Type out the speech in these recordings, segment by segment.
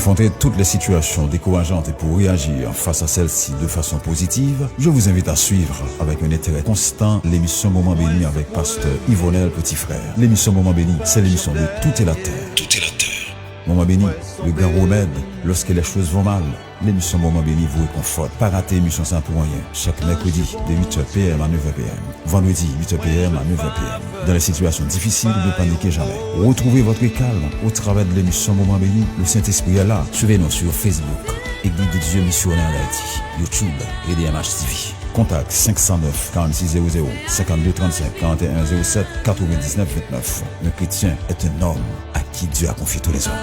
affronter toutes les situations décourageantes et pour réagir face à celles-ci de façon positive, je vous invite à suivre avec un intérêt constant l'émission Moment Béni avec Pasteur Yvonel Petit Frère. L'émission Moment Béni, c'est l'émission de Tout est la Terre. Tout est la Terre. Moment Béni, le grand remède lorsque les choses vont mal. L'émission Moment Béni vous réconforte. Pas rater l'émission sans pour rien. Chaque mercredi de 8h PM à 9h PM. Vendredi 8h PM à 9h PM. Dans les situations difficiles, ne paniquez jamais. Retrouvez votre calme au travers de l'émission Moment Béni. Le Saint-Esprit est là. Suivez-nous sur Facebook, Église de Dieu Missionnaire d'Haïti, YouTube et DMH TV. Contact 509 4600 52 35 41 07 99 29. Un chrétien est un homme à qui Dieu a confié tous les hommes.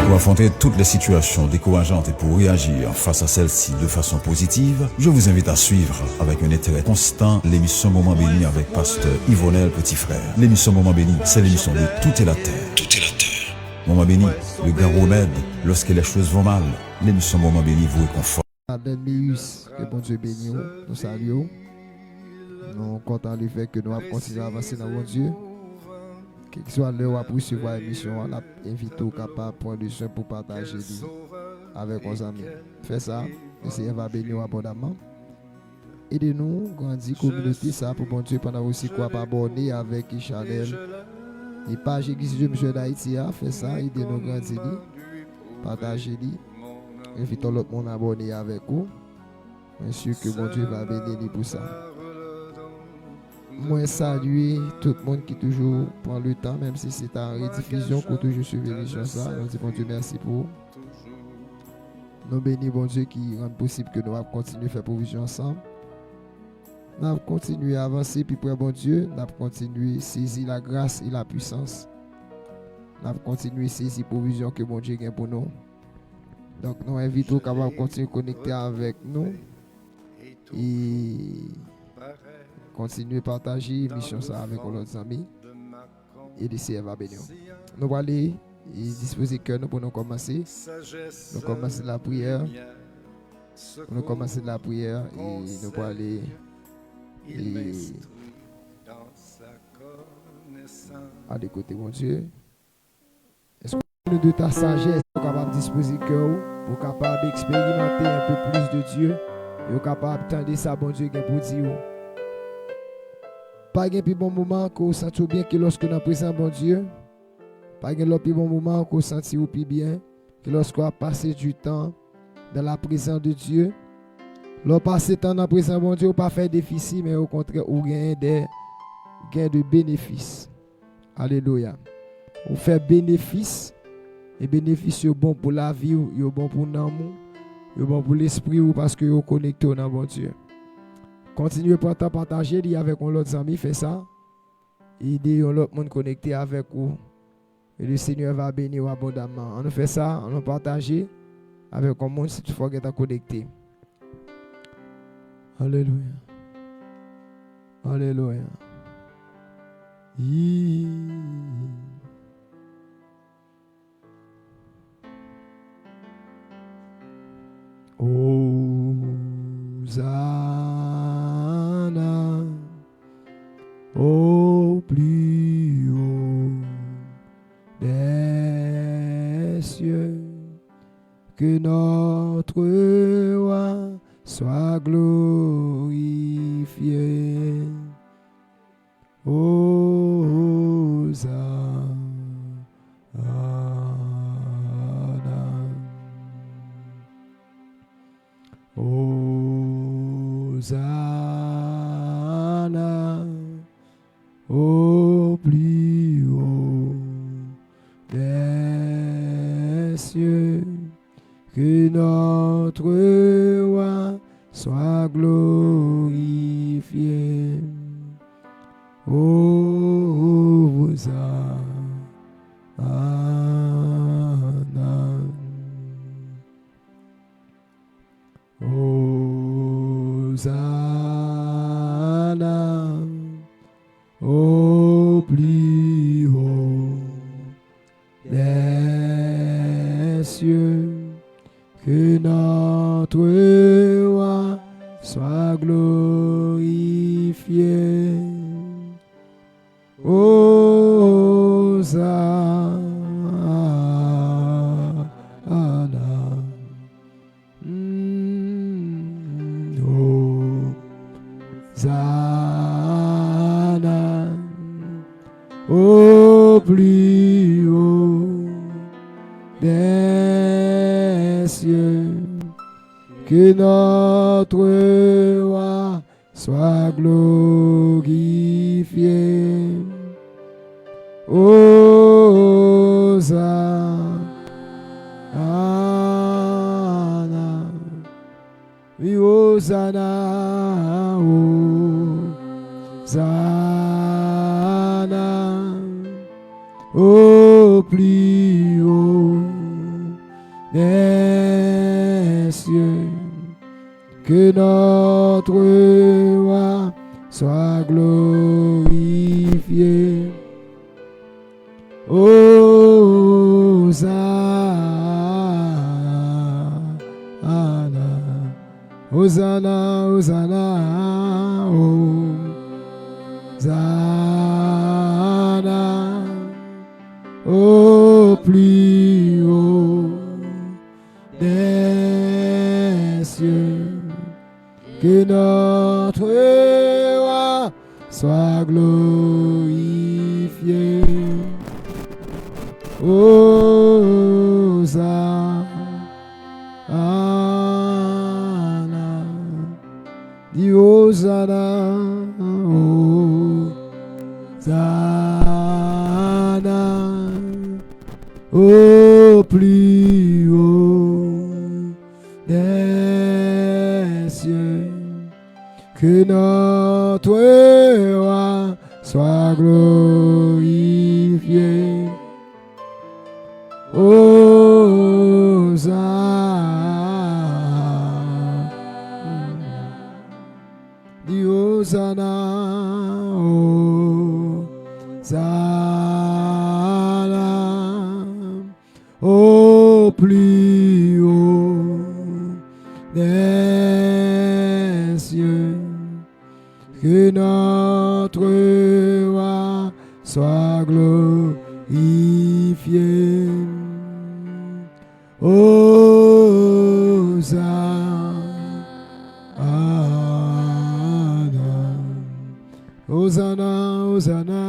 Pour affronter toutes les situations décourageantes et pour réagir face à celles-ci de façon positive, je vous invite à suivre avec un intérêt constant l'émission Moment Béni avec Pasteur Yvonel Petit Frère. L'émission Moment Béni, c'est l'émission de Tout est la Terre. Tout est la Terre. Moment Béni, le grand remède lorsque les choses vont mal. L'émission Moment Béni vous réconforte. Amen, Mius, que bon Dieu bénisse, nous saluons. Nous sommes contents du fait que nous avons continué à avancer dans mon Dieu. Quel que soit l'heure pour recevoir l'émission, on a invité au capable de prendre du soin pour partager avec nos amis. Fais ça, et c'est va bénir abondamment. Aidez-nous, grandir communauté, ça pour bon Dieu pendant aussi quoi pas abonner avec Chanel. Et page Église de Dieu d'Haïti, fais ça, aidez-nous grandir, partagez. Invitons l'autre monde à abonner avec vous. Bien sûr que mon Dieu va bénir pour ça. Moi, saluer tout le monde qui toujours prend le temps, même si c'est en rediffusion, pour toujours suivre l'émission. Nous disons, bon Dieu, merci pour vous. Nous bénissons, bon Dieu, qui rend possible que nous allons continuer à faire provision ensemble. Nous allons continuer à avancer, puis pour bon Dieu, nous allons continuer à saisir la grâce et la puissance. Nous allons continuer à saisir la provision que bon Dieu a pour nous. Donc, nous invitons à continuer à connecter avec nous et continuer à partager l'émission avec nos amis et le Seigneur va bénir. Nous allons aller et disposer cœur pour nous commencer. Nous commencer la prière. Nous commencer la prière et nous allons aller à l'écouter mon Dieu. Est-ce que de ta sagesse est capable de disposer cœur pour capable d'expérimenter un peu plus de Dieu et capable d'attendre ça bon Dieu pour dire. Pas un plus bon moment qu'on sent bien que lorsque nous présent bon Dieu. Pas un plus bon moment qu'on sent plus bien que lorsqu'on a passé du temps dans la présence de Dieu. Lorsqu'on passe du temps dans la présence de bon Dieu, on pas faire déficit, mais au contraire, on gagne des gains de bénéfices. Alléluia. On fait bénéfice. Et bénéfices sont bons pour la vie, ils sont bons pour l'amour, ils sont bons pour l'esprit parce que vous connectez dans bon Dieu. Continuez à partager avec l'autre ami, fait ça. Aidez l'autre monde connecté avec vous. Et le Seigneur va bénir abondamment. On fait ça, on partage avec le monde si tu faut être connecté. Alléluia. Alléluia. Hosanna, au plus haut des cieux, que notre roi soit glorifié. Hosanna, au plus haut des cieux, que notre roi soit glorifié. Hosanna. Hosanna, au plus haut des cieux, que notre roi soit glorifié. glorifié. Hosanna. Hosanna. Au plus haut des cieux, que notre roi soit glorifié. Hosanna, oui, Hosanna, Hosanna, au plus haut des cieux, que notre roi soit glorifié. Hosanna, Hosanna, Hosanna, Hosanna, au plus haut des cieux, que notre roi soit glorifié. Hosanna, dis Hosanna, Hosanna, au plus haut des cieux, que notre roi soit glorifié. Hosanna, dis Hosanna, Hosanna, au plus haut des cieux, que notre roi soit glorifié. Hosanna, Hosanna, Hosanna,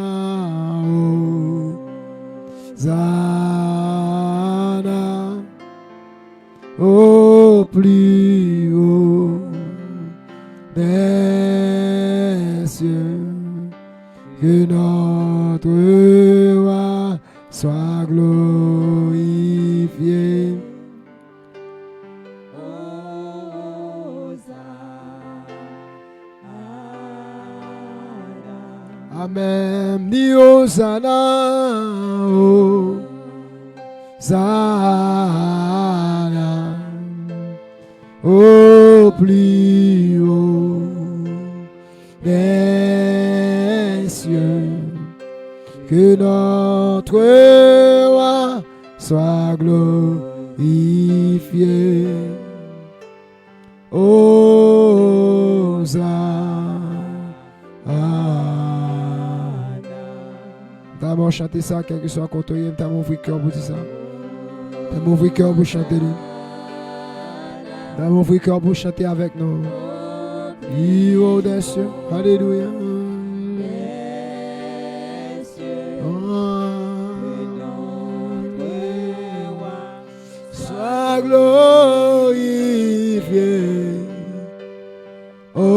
Hosanna, au plus haut des cieux, que notre roi soit glorifié. Amen. Ni Hosanna, Hosanna, au plus haut des cieux, que notre roi soit glorifié. Hosanna. T'as bon chanter ça, quel que soit côté, t'as mon vrai cœur pour dire ça. T'as mon vrai cœur pour chanter. T'as mon vrai cœur pour chanter avec nous. Hiro des cieux, alléluia. Sois glorifié. Hosanna,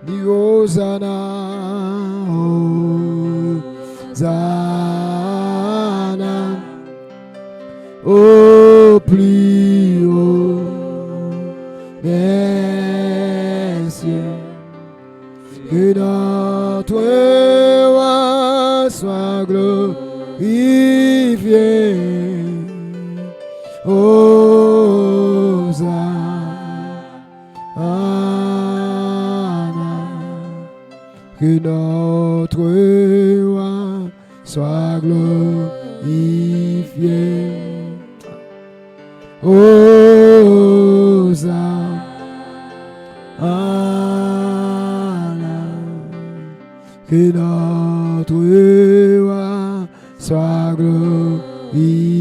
dis Hosanna, Hosanna, au plus haut des cieux, que notre roi soit glorifié. Hosanna, que notre roi soit glorifié. Hosanna, que notre roi soit glorifié.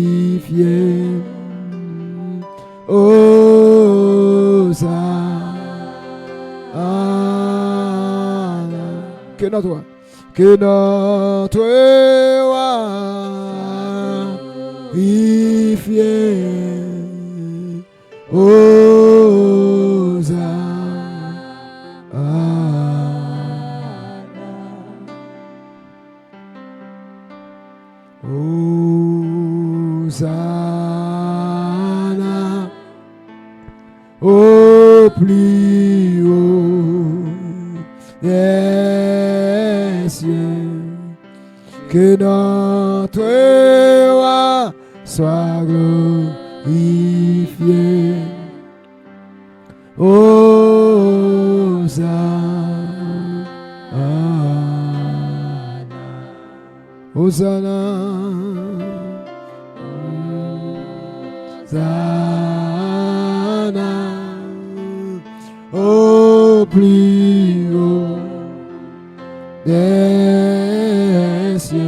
Hosanna, que notre roi glorifié. Hosanna au plus haut des cieux, que notre roi soit glorifié. Hosanna, Hosanna, Hosanna au plus haut des cieux.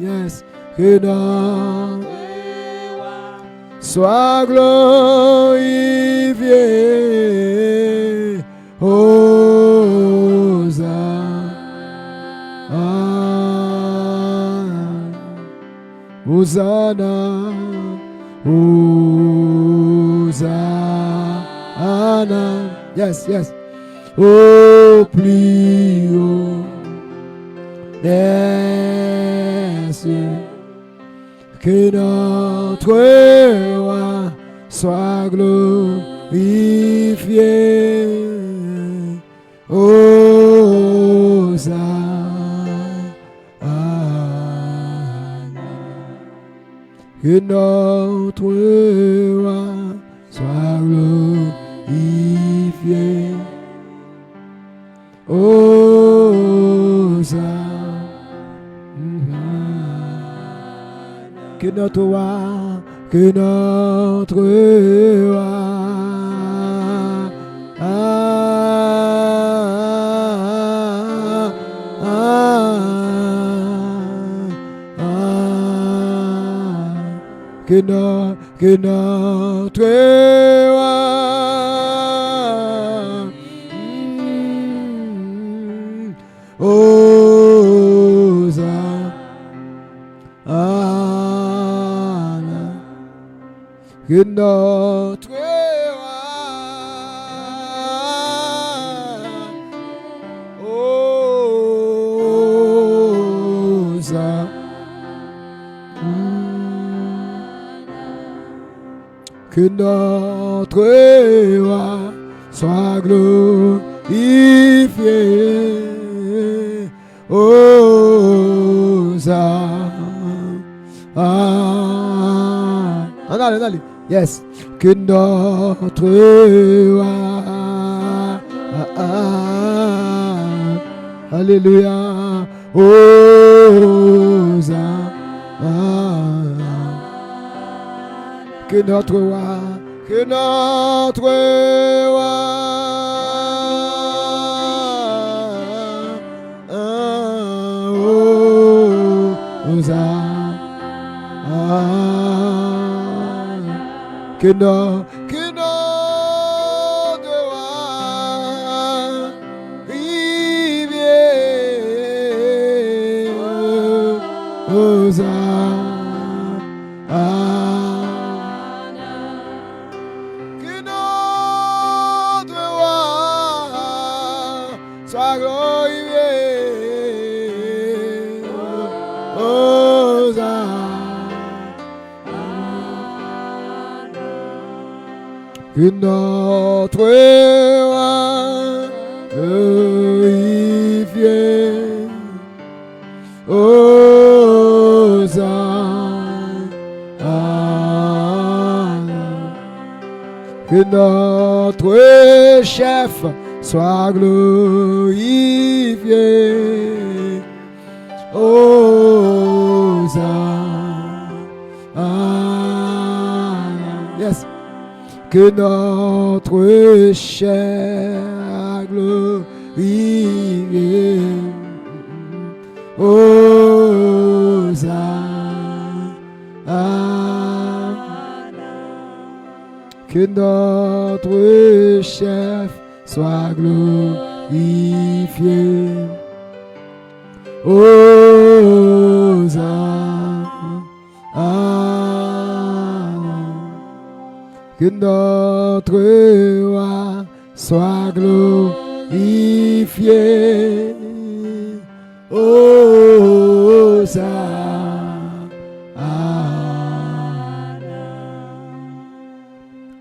Yes, que notre roi soit glorifié. Hosanna, Hosanna, yes, yes, au plus haut des cieux, que notre roi soit glorifié. Que notre roi soit glorifié. Que notre roi, que notre roi que notre roi Hosanna, que notre roi Hosanna, que notre roi soit glorifié. Hosanna. Allez. Yes. Que notre roi. Alléluia. Hosanna. Que notre roi, que notre roi que notre roi vive soit glorifié. Que notre roi glorifié. Que notre chef soit glorifié. Yes. Que notre chair glorifie. Que notre chef soit glorifié. Que notre roi soit glorifié.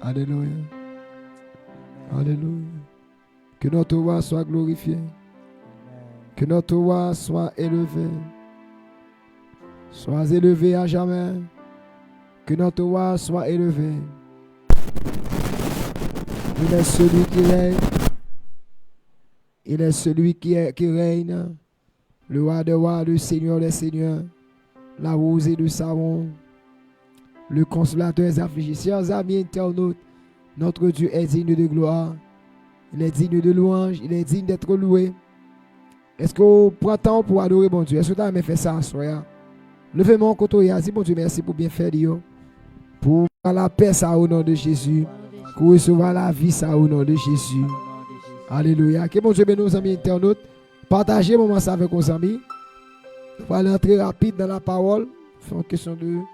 Alléluia. Alléluia. Que notre roi soit glorifié. Que notre roi soit élevé. Sois élevé à jamais. Que notre roi soit élevé. Il est celui qui règne. Il est celui qui règne. Le roi des rois, le Seigneur des seigneurs. La rosée du savon. Le consolateur des affligés. Chers amis internautes, notre Dieu est digne de gloire. Il est digne de louange. Il est digne d'être loué. Est-ce qu'on prend temps pour adorer bon Dieu? Est-ce que tu as fait ça, soya? Levez-moi en côté et dis bon Dieu, merci pour bien faire, pour la paix, ça au nom de Jésus. Pour recevoir la vie, ça au nom de Jésus. Alléluia. Que bon Dieu bénisse nos amis internautes. Partagez le moment ça avec vos amis. On va aller entrer rapide dans la parole. C'est une question de... Nous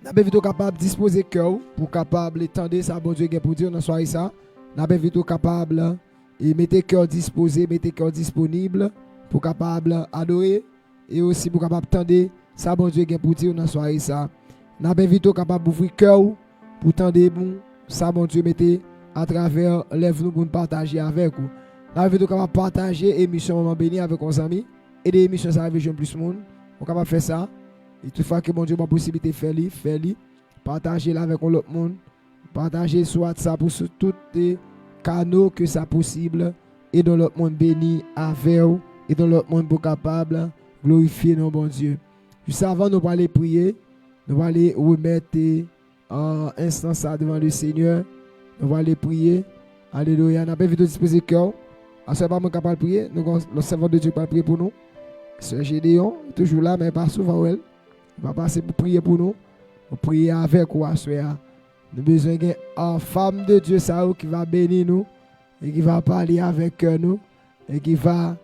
sommes vite capables de disposer cœur pour capable étendre ça, bon Dieu, pour dire dans soirée ça. Nous sommes vite capables et mettez cœur disposé, mettez cœur disponible pour capable adorer et aussi pour capable tendre ça, bon Dieu, pour dire dans soirée ça. Nous sommes vite capables d'ouvrir cœur pour tendre bon ça, bon Dieu, mettez à travers lève-nous pour nous partager avec vous. Nous sommes vite capables de partager l'émission Moment Béni avec nos amis et des émissions ça arrive jeune plus monde. On capable faire ça. Et toutefois que mon Dieu a possibilité de faire partager avec l'autre monde, partager sur WhatsApp ou sur tous les canaux que ça possible et dans l'autre monde béni avec vous et dans l'autre monde pour capable glorifier nos bon Dieu. Juste avant nous aller prier, nous allons aller remettre en instant ça devant le Seigneur. Nous allons aller prier. Alléluia. Nous avons vite disposer cœur. À ce moment capable de prier, nous le servant de Dieu va prier pour nous. Sœur Gédéon toujours là mais pas souvent elle. Il va passer pour prier pour nous. Pour prier avec vous, soeur. Nous avons besoin d'une femme de Dieu ça, qui va bénir nous et qui va parler avec nous et qui va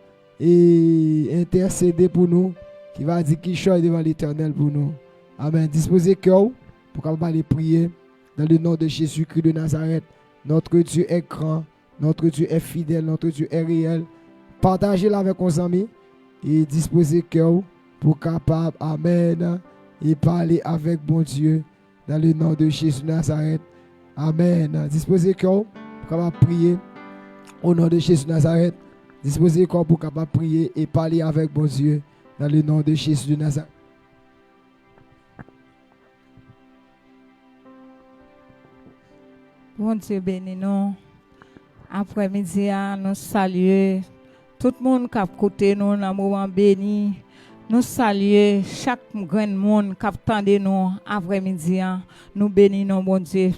intercéder pour nous, qui va dire qu'il chante devant l'Éternel pour nous. Amen. Disposez cœur pour qu'on va prier dans le nom de Jésus-Christ de Nazareth. Notre Dieu est grand, notre Dieu est fidèle, notre Dieu est réel. Partagez-la avec vos amis et disposez cœur pour capable, amen, et parler avec bon Dieu dans le nom de Jésus de Nazareth. Amen. Disposez cœur pour capable prier au nom de Jésus de Nazareth. Disposez cœur pour capable prier et parler avec bon Dieu dans le nom de Jésus de Nazareth. Bon Dieu béni nous. Après-midi, nous saluons tout le monde qui a écouté nous dans le moment béni. Nous saluons chaque grand monde qui attend nous après-midi. Nous bénissons bon Dieu.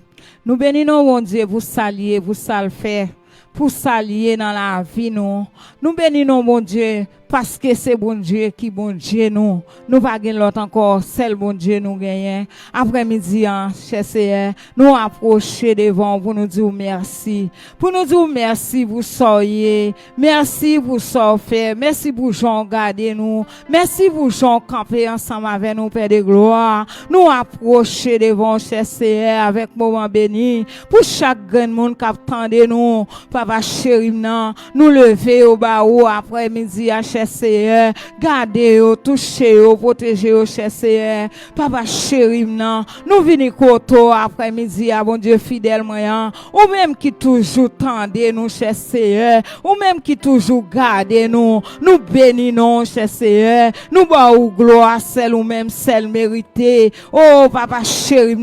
Nous bénissons bon Dieu pour saluer, pour faire, pour saluer dans la vie nous. Nous bénissons bon Dieu parce que c'est bon Dieu qui bon Dieu nous. Nous pas gagne l'autre encore, seul bon Dieu nous gagne. Après-midi, cher Seigneur, nous approcher devant pour nous dire merci. Pour nous dire merci pour soyez, merci pour ça faire, merci pour Jean garder nous, merci pour Jean camper ensemble avec nous Père de gloire. Nous approcher devant cher Seigneur avec moment béni pour chaque grand monde qui attend nous, papa chéri nous lever au bas après-midi à Seigneur, gardez au toucher au protéger au Seigneur, papa chéri nous venons koto après-midi à bon Dieu fidèle moyen, ou même qui toujours tendez nous Seigneur, ou même qui toujours gardez nous bénissons Seigneur, nous ba ou gloire celle ou même celle méritée. Oh papa chéri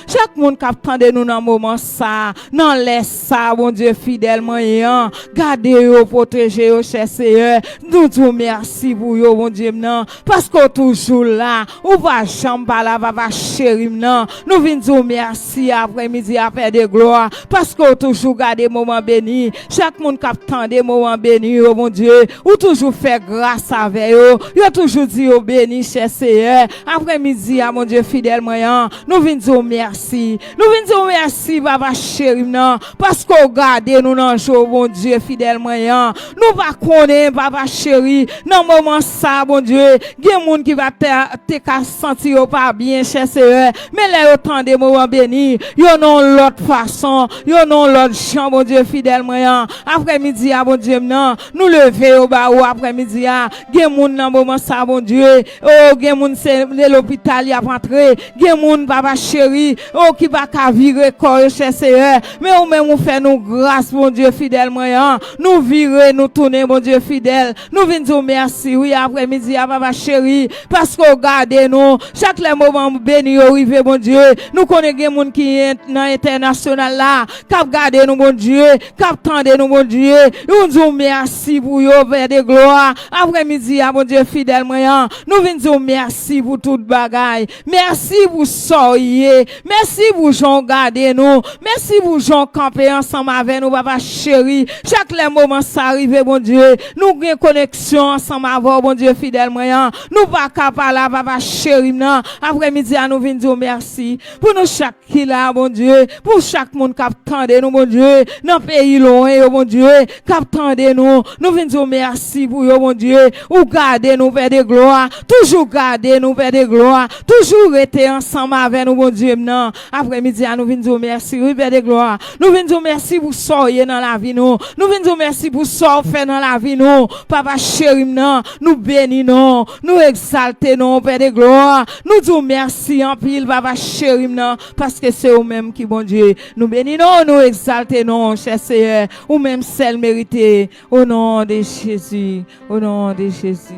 chaque monde qui attendait nous dans moment ça, non laisse ça bon Dieu fidèle moyen, gardez au protéger au Seigneur, nous dire merci pour yo, bon Dieu, non. Parce qu'on toujours là. Ou va chambre là, va chéri, non. Nous venons dire merci après-midi à faire de gloire. Parce qu'on toujours garde moment béni. Chaque monde qui attend des moments bénis, oh mon Dieu. Ou toujours fait grâce avec eux. Yo toujours dit oh béni, cher Seigneur. Après-midi, à mon Dieu fidèle moyen. Nous venons dire merci. Nous venons dire merci, papa chéri, non. Parce qu'on garde nous dans le jour, bon Dieu fidèle moyen. Nous va connaître, papa chéri. Dans le moment ça, bon Dieu. Il y a des gens qui va te sentir pas bien, cher Seigneur. Mais là, autant des moments bénis. Yo non l'autre façon. Yo non l'autre champ, bon Dieu fidèle moyen. Après-midi, bon Dieu, non. Nous lever au bas ou après-midi, il y a des gens dans le moment ça, bon Dieu. Oh, il y a des gens c'est l'hôpital, il y a rentré. Il y a des gens, papa chéri, oh, qui va virer corps, cher Seigneur. Mais ou même, on fait nous grâce, bon Dieu fidèle moyen. Nous virer, nous tourner, bon Dieu fidèle. Nous venons dire merci, oui, après-midi, papa chéri, parce qu'on garde nous. Chaque moment béni, arrivé, bon Dieu. Nous connaissons des gens qui est dans l'international là, qui garde nous, bon Dieu, qui attendent nous, bon Dieu. Nous disons merci pour yo, Père de gloire. Après-midi, bon Dieu fidèle moyen. Nous venons dire merci pour toute bagaille. Merci pour soyez. Merci pour Jean garder nous. Merci pour Jean camper ensemble avec nous, papa chéri. Chaque moment ça arrive, bon Dieu. Nous avons connexion ensemble avec bon Dieu fidèle moyen. Nous pas capable là, papa chéri, non. Après-midi, nous venons dire merci. Pour nous chaque qui là, bon Dieu. Pour chaque monde qui attend nous, bon Dieu. Dans le pays loin, bon Dieu. Qui attend nous. Nous venons dire merci pour vous, bon Dieu. Ou garder nous, Père de gloire. Toujours garder nous, Père de gloire. Toujours rester ensemble avec nous, bon Dieu, non. Après-midi, nous venons dire merci, oui, Père de gloire. Nous venons dire merci pour soyez dans la vie, nous. Nous venons dire merci pour sortir dans la vie, nous. Papa chéri, non. Nous bénissons, nous exaltons, Père de gloire. Nous disons merci en pile, papa chéri, non. Parce que c'est vous-même qui, bon Dieu. Nous bénissons, nous exaltons, cher Seigneur. Ou même celle méritée. Au nom de Jésus. Au nom de Jésus.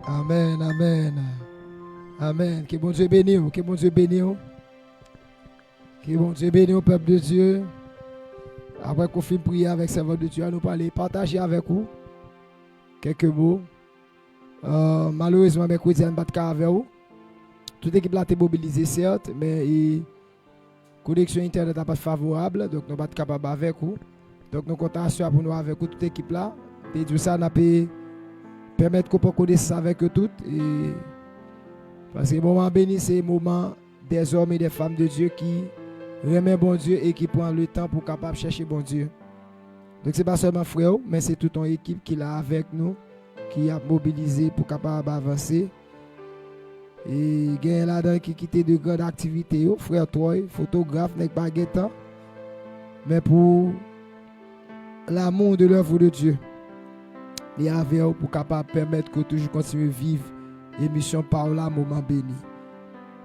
Amen, amen. Amen. Que bon Dieu bénisse, que bon Dieu bénisse. Que bon Dieu bénisse au peuple de Dieu. Après qu'on finisse prier avec servant de Dieu, à nous parler, partager avec vous quelques mots. Malheureusement, mercredi, on ne bat pas avec vous. Toute l'équipe là est mobilisée, certes, mais la connexion internet n'est pas favorable, donc nous ne sommes pas capables avec vous. Donc nous comptons pour nous avec vous, toute l'équipe là. Et tout ça, nous peut permettre qu'on puisse connaître ça avec eux toutes. Et parce que le moment béni, c'est le moment des hommes et des femmes de Dieu qui remettent bon Dieu et qui prennent le temps pour capable chercher bon Dieu. Donc ce n'est pas seulement frère, mais c'est toute une équipe qui est là avec nous, qui a mobilisé pour capable avancer. Et il y a là-dedans qui quittent de grandes activités, frère toi, photographe, n'est pas guettant, mais pour l'amour de l'œuvre de Dieu. Et avec eux pour capable permettre que toujours continuer à vivre l'émission par là, moment béni.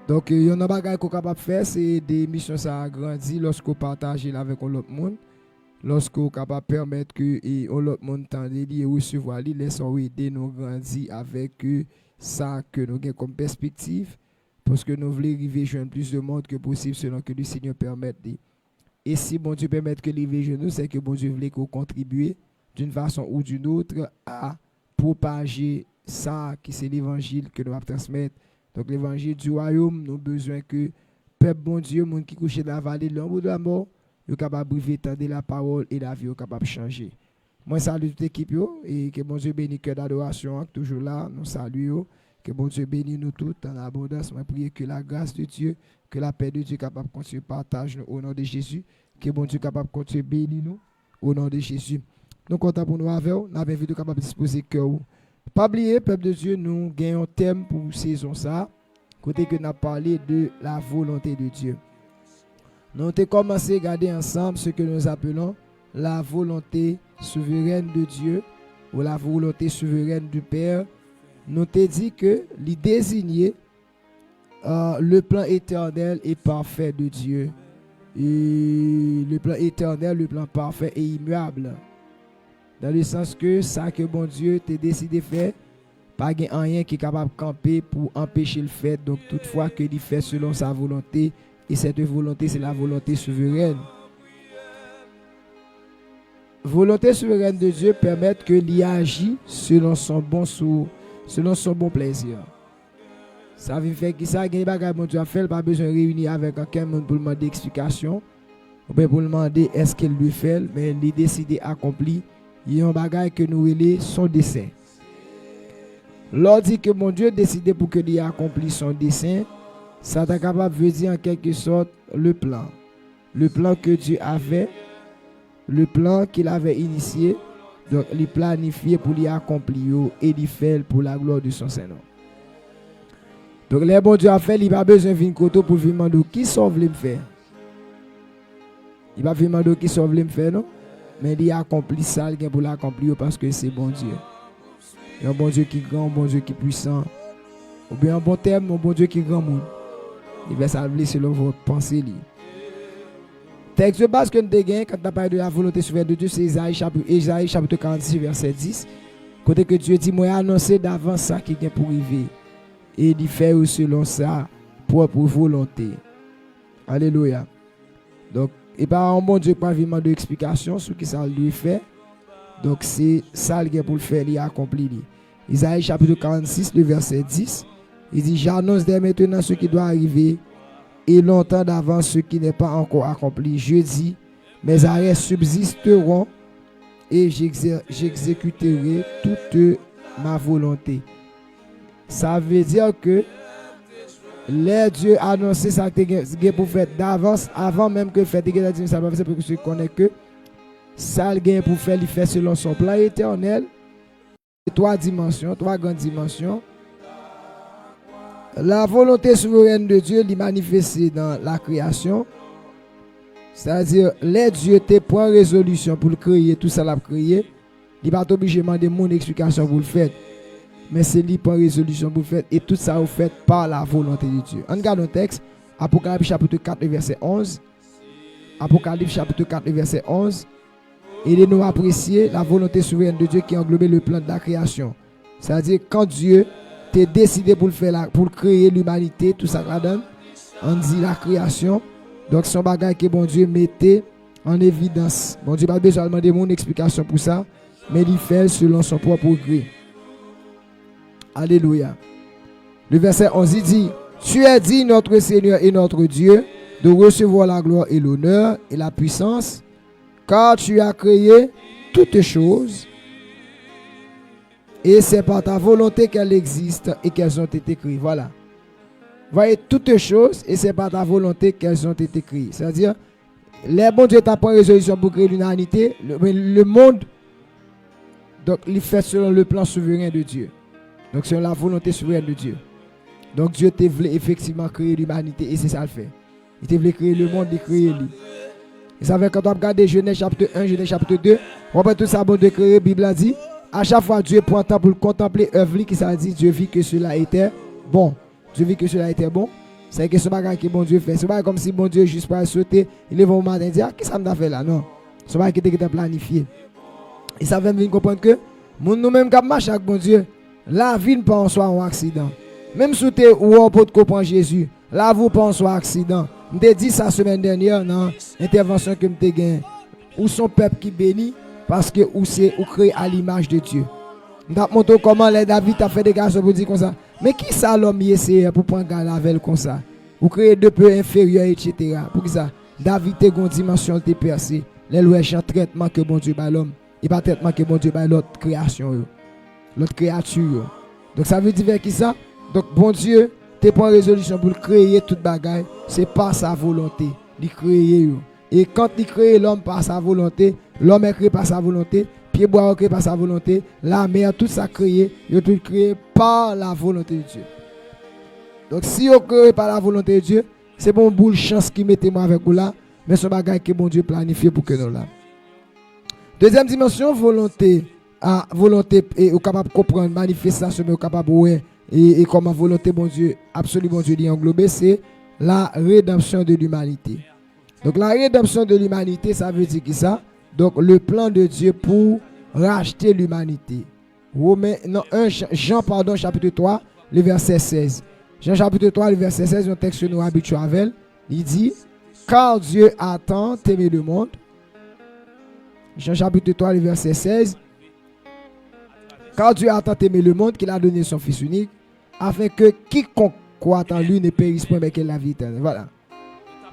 Donc, il y a des choses qu'on est capable de faire, c'est des missions qui ont grandi lorsqu'on partage avec l'autre monde, lorsqu'on est capable de permettre que l'autre monde tende et recevoir, laissons aider nous grandir avec ça que nous avons comme perspective, parce que nous voulons arriver à joindre plus de monde que possible selon que le Seigneur permette. Et si bon Dieu permet que les nous, c'est que bon Dieu voulait qu'on contribue d'une façon ou d'une autre à propager ça qui c'est l'évangile que nous allons transmettre. Donc l'évangile du royaume, nous avons besoin que peuple bon Dieu, monde qui couche dans la vallée de l'ombre de la mort, est capable de briller la parole et la vie est capable de changer. Moi salue toute l'équipe et que bon Dieu bénisse cœur d'adoration toujours là, nous saluons, que bon Dieu bénisse nous tous dans l'abondance. Moi prie que la grâce de Dieu, que la paix de Dieu capable de continuer partage nous au nom de Jésus, que bon Dieu capable de continuer bénir nous au nom de Jésus. Nous comptons pour nous avec vous, nous avons envie de capable disposer cœur. Pas oublier, peuple de Dieu, nous gagnons un thème pour saison ça, côté que nous avons parlé de la volonté de Dieu. Nous avons commencé à regarder ensemble ce que nous appelons la volonté souveraine de Dieu ou la volonté souveraine du Père. Nous avons dit que il désignait le plan éternel et parfait de Dieu. Et le plan éternel, le plan parfait et immuable. Dans le sens que ça que bon Dieu t'a décidé de faire, pas rien qui est capable de camper pour empêcher le fait. Donc toutefois que il fait selon sa volonté, et cette volonté c'est la volonté souveraine. volonté souveraine de Dieu permet que l'y agit selon son bon plaisir. Ça veut faire que ça, il y a des bagages que Dieu a fait, pas besoin de réunir avec quelqu'un pour demander explication, ou bien pour demander est-ce qu'il lui fait, mais il décide d'accomplir. Il y a un bagage que nous relais son dessein. Lors dit que mon Dieu décide pour que lui accomplisse son dessein, ça est capable de dire en quelque sorte le plan. Le plan que Dieu avait, le plan qu'il avait initié, donc il planifié pour l'y accomplir et l'y faire pour la gloire de son Seigneur. Donc les bon Dieu a fait, il n'a pas besoin de venir pour lui demander qui sauve me faire. Il va pas demander qui sauve me faire non, mais il a accompli ça pour l'accomplir parce que c'est bon Dieu. Il y a un bon Dieu qui est grand, un bon Dieu qui est puissant. Ou bien un bon terme, un bon Dieu qui est grand monde. Il va s'appeler selon votre pensée. Texte de base que nous avons quand on parle de la volonté souveraine de Dieu, c'est Isaïe chapitre 46, verset 10. Côté que Dieu dit, moi j'ai annoncé d'avance ça qui est pour arriver. Et il fait selon sa propre volonté. Alléluia. Donc, et pas un bon Dieu qui n'a pas vraiment d'explication sur ce que ça lui fait. Donc c'est ça qu'il a pour le faire, il a accompli. Isaïe chapitre 46, le verset 10. Il dit, j'annonce dès maintenant ce qui doit arriver et longtemps d'avance ce qui n'est pas encore accompli. Je dis, mes arrêts subsisteront et j'exécuterai toute ma volonté. Ça veut dire que les dieux annoncé ça que pour faire d'avance avant même que fait des ça va faire pour que je connais que ça le pour faire il fait selon son plan éternel. Trois grandes dimensions. La volonté souveraine de Dieu est manifestée dans la création. C'est-à-dire, les dieux te prennent résolution pour le créer, tout ça l'a créé. Il n'est pas obligé de demander mon explication pour le faire. Mais c'est lui qui prend résolution pour le faire. Et tout ça est fait par la volonté de Dieu. On regarde le texte, Apocalypse chapitre 4, verset 11. Apocalypse chapitre 4, verset 11. Et il nous apprécier la volonté souveraine de Dieu qui englobe le plan de la création. C'est-à-dire, quand Dieu t'a décidé pour le faire, pour créer l'humanité, tout ça là-dedans, on dit la création. Donc, son bagage que bon Dieu mettait en évidence. Bon Dieu n'a pas besoin de demander mon explication pour ça, mais il fait selon son propre gré. Alléluia. Le verset 11 il dit, tu es dit notre Seigneur et notre Dieu de recevoir la gloire et l'honneur et la puissance, car tu as créé toutes choses et c'est par ta volonté qu'elles existent et qu'elles ont été créées. Voilà. Voyez toutes choses et c'est par ta volonté qu'elles ont été créées. C'est-à-dire, les bons Dieu t'ont pris résolution pour créer l'humanité, le monde, donc il fait selon le plan souverain de Dieu. Donc selon la volonté souveraine de Dieu. Donc Dieu t'a voulu effectivement créer l'humanité et c'est ça le fait. Il t'a voulu créer le monde et créer lui. Et ça fait quand on regarde Genèse chapitre 1, Genèse chapitre 2, on voit tout ça bon de créer, la Bible a dit, à chaque fois Dieu prend temps pour contempler l'œuvre qui ça dit, Dieu vit que cela était bon. Dieu vit que cela était bon. C'est que ce bagage que bon Dieu fait. Ce bagage comme si bon Dieu juste pour sauter, il est au matin et dit, qu'est-ce que ça m'a fait là? Non. Ce bagage qui était planifié. Et ça fait comprendre que nous-mêmes qui marchons avec bon Dieu, la vie ne peut en soit un accident. Même si tu ou on peut comprendre Jésus, la vie pas en soit accident. Je t'ai dit ça la semaine dernière dans l'intervention que je gagnée. Où son peuple qui bénit parce que où c'est ou créé à l'image de Dieu. Je t'ai montré comment les David a fait des garçons pour dire comme ça. Mais qui ça l'homme essaie pour prendre garde avec comme ça? Ou créer deux peu inférieurs, etc. Pour ça, David a une dimension de percée. Les lois un traitement que bon Dieu bat l'homme. Et pas traitement que bon Dieu bat l'autre création. L'autre créature. Donc ça veut dire qui ça? Donc bon Dieu, tu prends résolution pour créer toute bagaille, c'est par sa volonté. Il créer. Et quand il crée l'homme par sa volonté, l'homme est créé par sa volonté, pied bois est créé par sa volonté, la mer, tout ça créé, il est tout créé par la volonté de Dieu. Donc si on crée par la volonté de Dieu, c'est bon boule chance qui mettez moi avec vous là, mais c'est un bagaille que bon Dieu planifié pour que nous là. Deuxième dimension, volonté. Volonté et capable de comprendre manifestation mais capable ouais et comment volonté bon Dieu absolument Dieu dit englobé, c'est la rédemption de l'humanité. Donc la rédemption de l'humanité, ça veut dire que ça, donc le plan de Dieu pour racheter l'humanité. Jean chapitre 3 le verset 16. Jean chapitre 3 le verset 16, un texte que nous habituons avec, il dit, car Dieu a tant aimé le monde Jean chapitre 3, le verset 16. Car Dieu a tant aimé le monde qu'il a donné son Fils unique, afin que quiconque croit en lui ne périsse point, mais qu'il ait la vie éternelle. Voilà.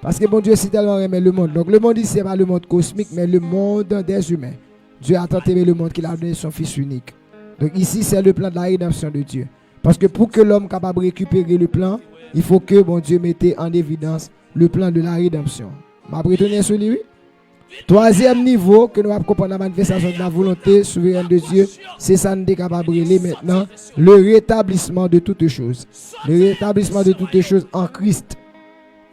Parce que bon Dieu si tellement aimé le monde. Donc le monde ici, ce n'est pas le monde cosmique, mais le monde des humains. Dieu a tant aimé le monde qu'il a donné son Fils unique. Donc ici, c'est le plan de la rédemption de Dieu. Parce que pour que l'homme soit capable de récupérer le plan, il faut que bon Dieu mette en évidence le plan de la rédemption. Ma prétention sur lui. Troisième niveau que nous allons comprendre la manifestation de la volonté souveraine de Dieu, c'est ça nous sommes capables de brûler maintenant le rétablissement de toutes choses. Le rétablissement de toutes choses en Christ.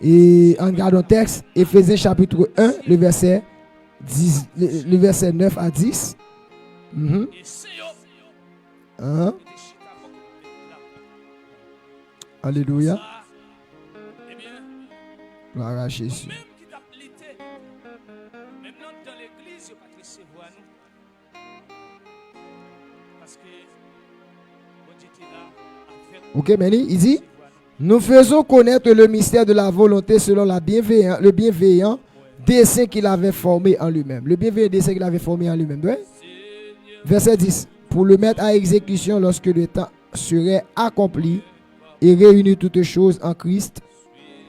Et en regardant le texte, Éphésiens chapitre 1, le verset 9 à 10. Alléluia. Gloire à Jésus. Ok, Benny, il dit, nous faisons connaître le mystère de la volonté selon le bienveillant dessein qu'il avait formé en lui-même. Le bienveillant dessein qu'il avait formé en lui-même. Ouais? Verset 10. Pour le mettre à exécution lorsque le temps serait accompli et réunir toutes choses en Christ,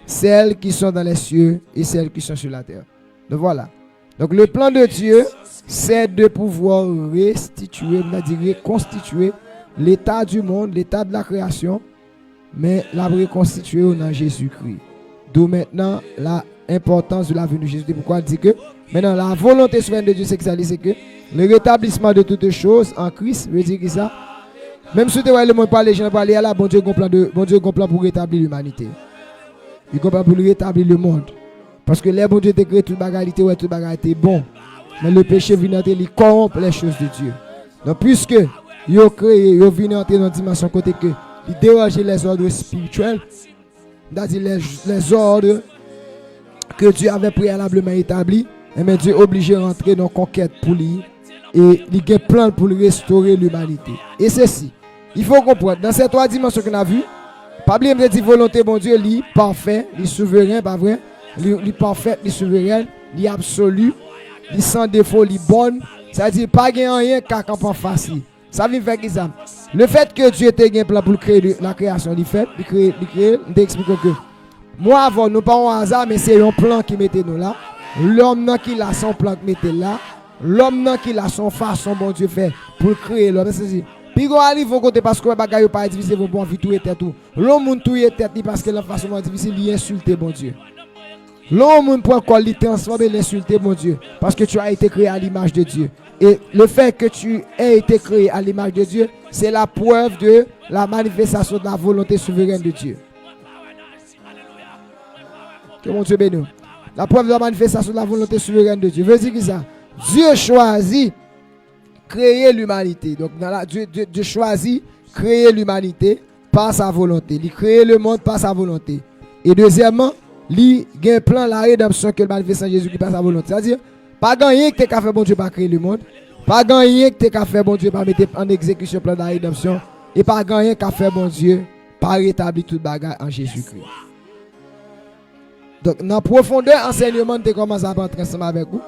celles qui sont dans les cieux et celles qui sont sur la terre. Donc voilà. Donc le plan de Dieu, c'est de pouvoir restituer, reconstituer l'état du monde, l'état de la création, mais la reconstituer dans Jésus-Christ. D'où maintenant l'importance de la venue de Jésus. Pourquoi il dit que maintenant la volonté souveraine de Dieu, c'est que ça dit, c'est que le rétablissement de toutes choses en Christ veut dire que ça, même si tu vois le monde parler, les gens parler, là, bon Dieu a un plan pour rétablir l'humanité. Il a un plan pour rétablir le monde. Parce que les bon Dieu te crée toute bagalité, ouais, toute bagalité bon. Mais le péché vient entrer, il corrompt les choses de Dieu. Donc puisque il a créé, il vient entrer dans une dimension côté que il dérange les ordres spirituels, c'est-à-dire les ordres que Dieu avait préalablement établis, et bien Dieu est obligé de rentrer dans la conquête pour lui. Et il a un plan pour restaurer l'humanité. Et ceci, il faut comprendre, dans ces trois dimensions qu'on a vues, pas oublier de dire volonté, bon Dieu, il est parfait, il est souverain, pas vrai? Il est parfait, il est souverain, il est absolu, il est sans défaut, il est bon. C'est-à-dire, pas rien qu'à camp facile. Ça veut faire que ça. Le fait que Dieu ait un plan pour créer la création, il crée, il t'explique que moi avant, nous pas un hasard, mais c'est un plan qui mettait nous là. L'homme qui a son plan qui mettait là. L'homme qui a son façon, bon Dieu fait pour créer l'homme. Puis quand arrive au côté parce que les bagages pas difficile, vous pouvez envie tout et tout. L'homme tout et tête parce que la façon difficile, il insulte bon Dieu. L'homme peut encore lui transformer, l'insulter mon Dieu, parce que tu as été créé à l'image de Dieu. Et le fait que tu aies été créé à l'image de Dieu, c'est la preuve de la manifestation de la volonté souveraine de Dieu. Que mon Dieu bénisse. La preuve de la manifestation de la volonté souveraine de Dieu. Veut dire que ça, Dieu choisit créer l'humanité. Donc Dieu choisit créer l'humanité par sa volonté. Il crée le monde par sa volonté. Et deuxièmement, il y a un plan la rédemption que le manifeste en Jésus qui passe sa volonté. C'est-à-dire, pas gagné que tu as fait bon Dieu pour créer le monde. Pas gagné que tu as fait bon Dieu pour mettre en exécution le plan de la rédemption. Et pas gagné qu'a fait bon Dieu pour rétablir toute bagarre en Jésus-Christ. Donc, dans la profondeur enseignement, nous commencé à prendre ensemble avec vous.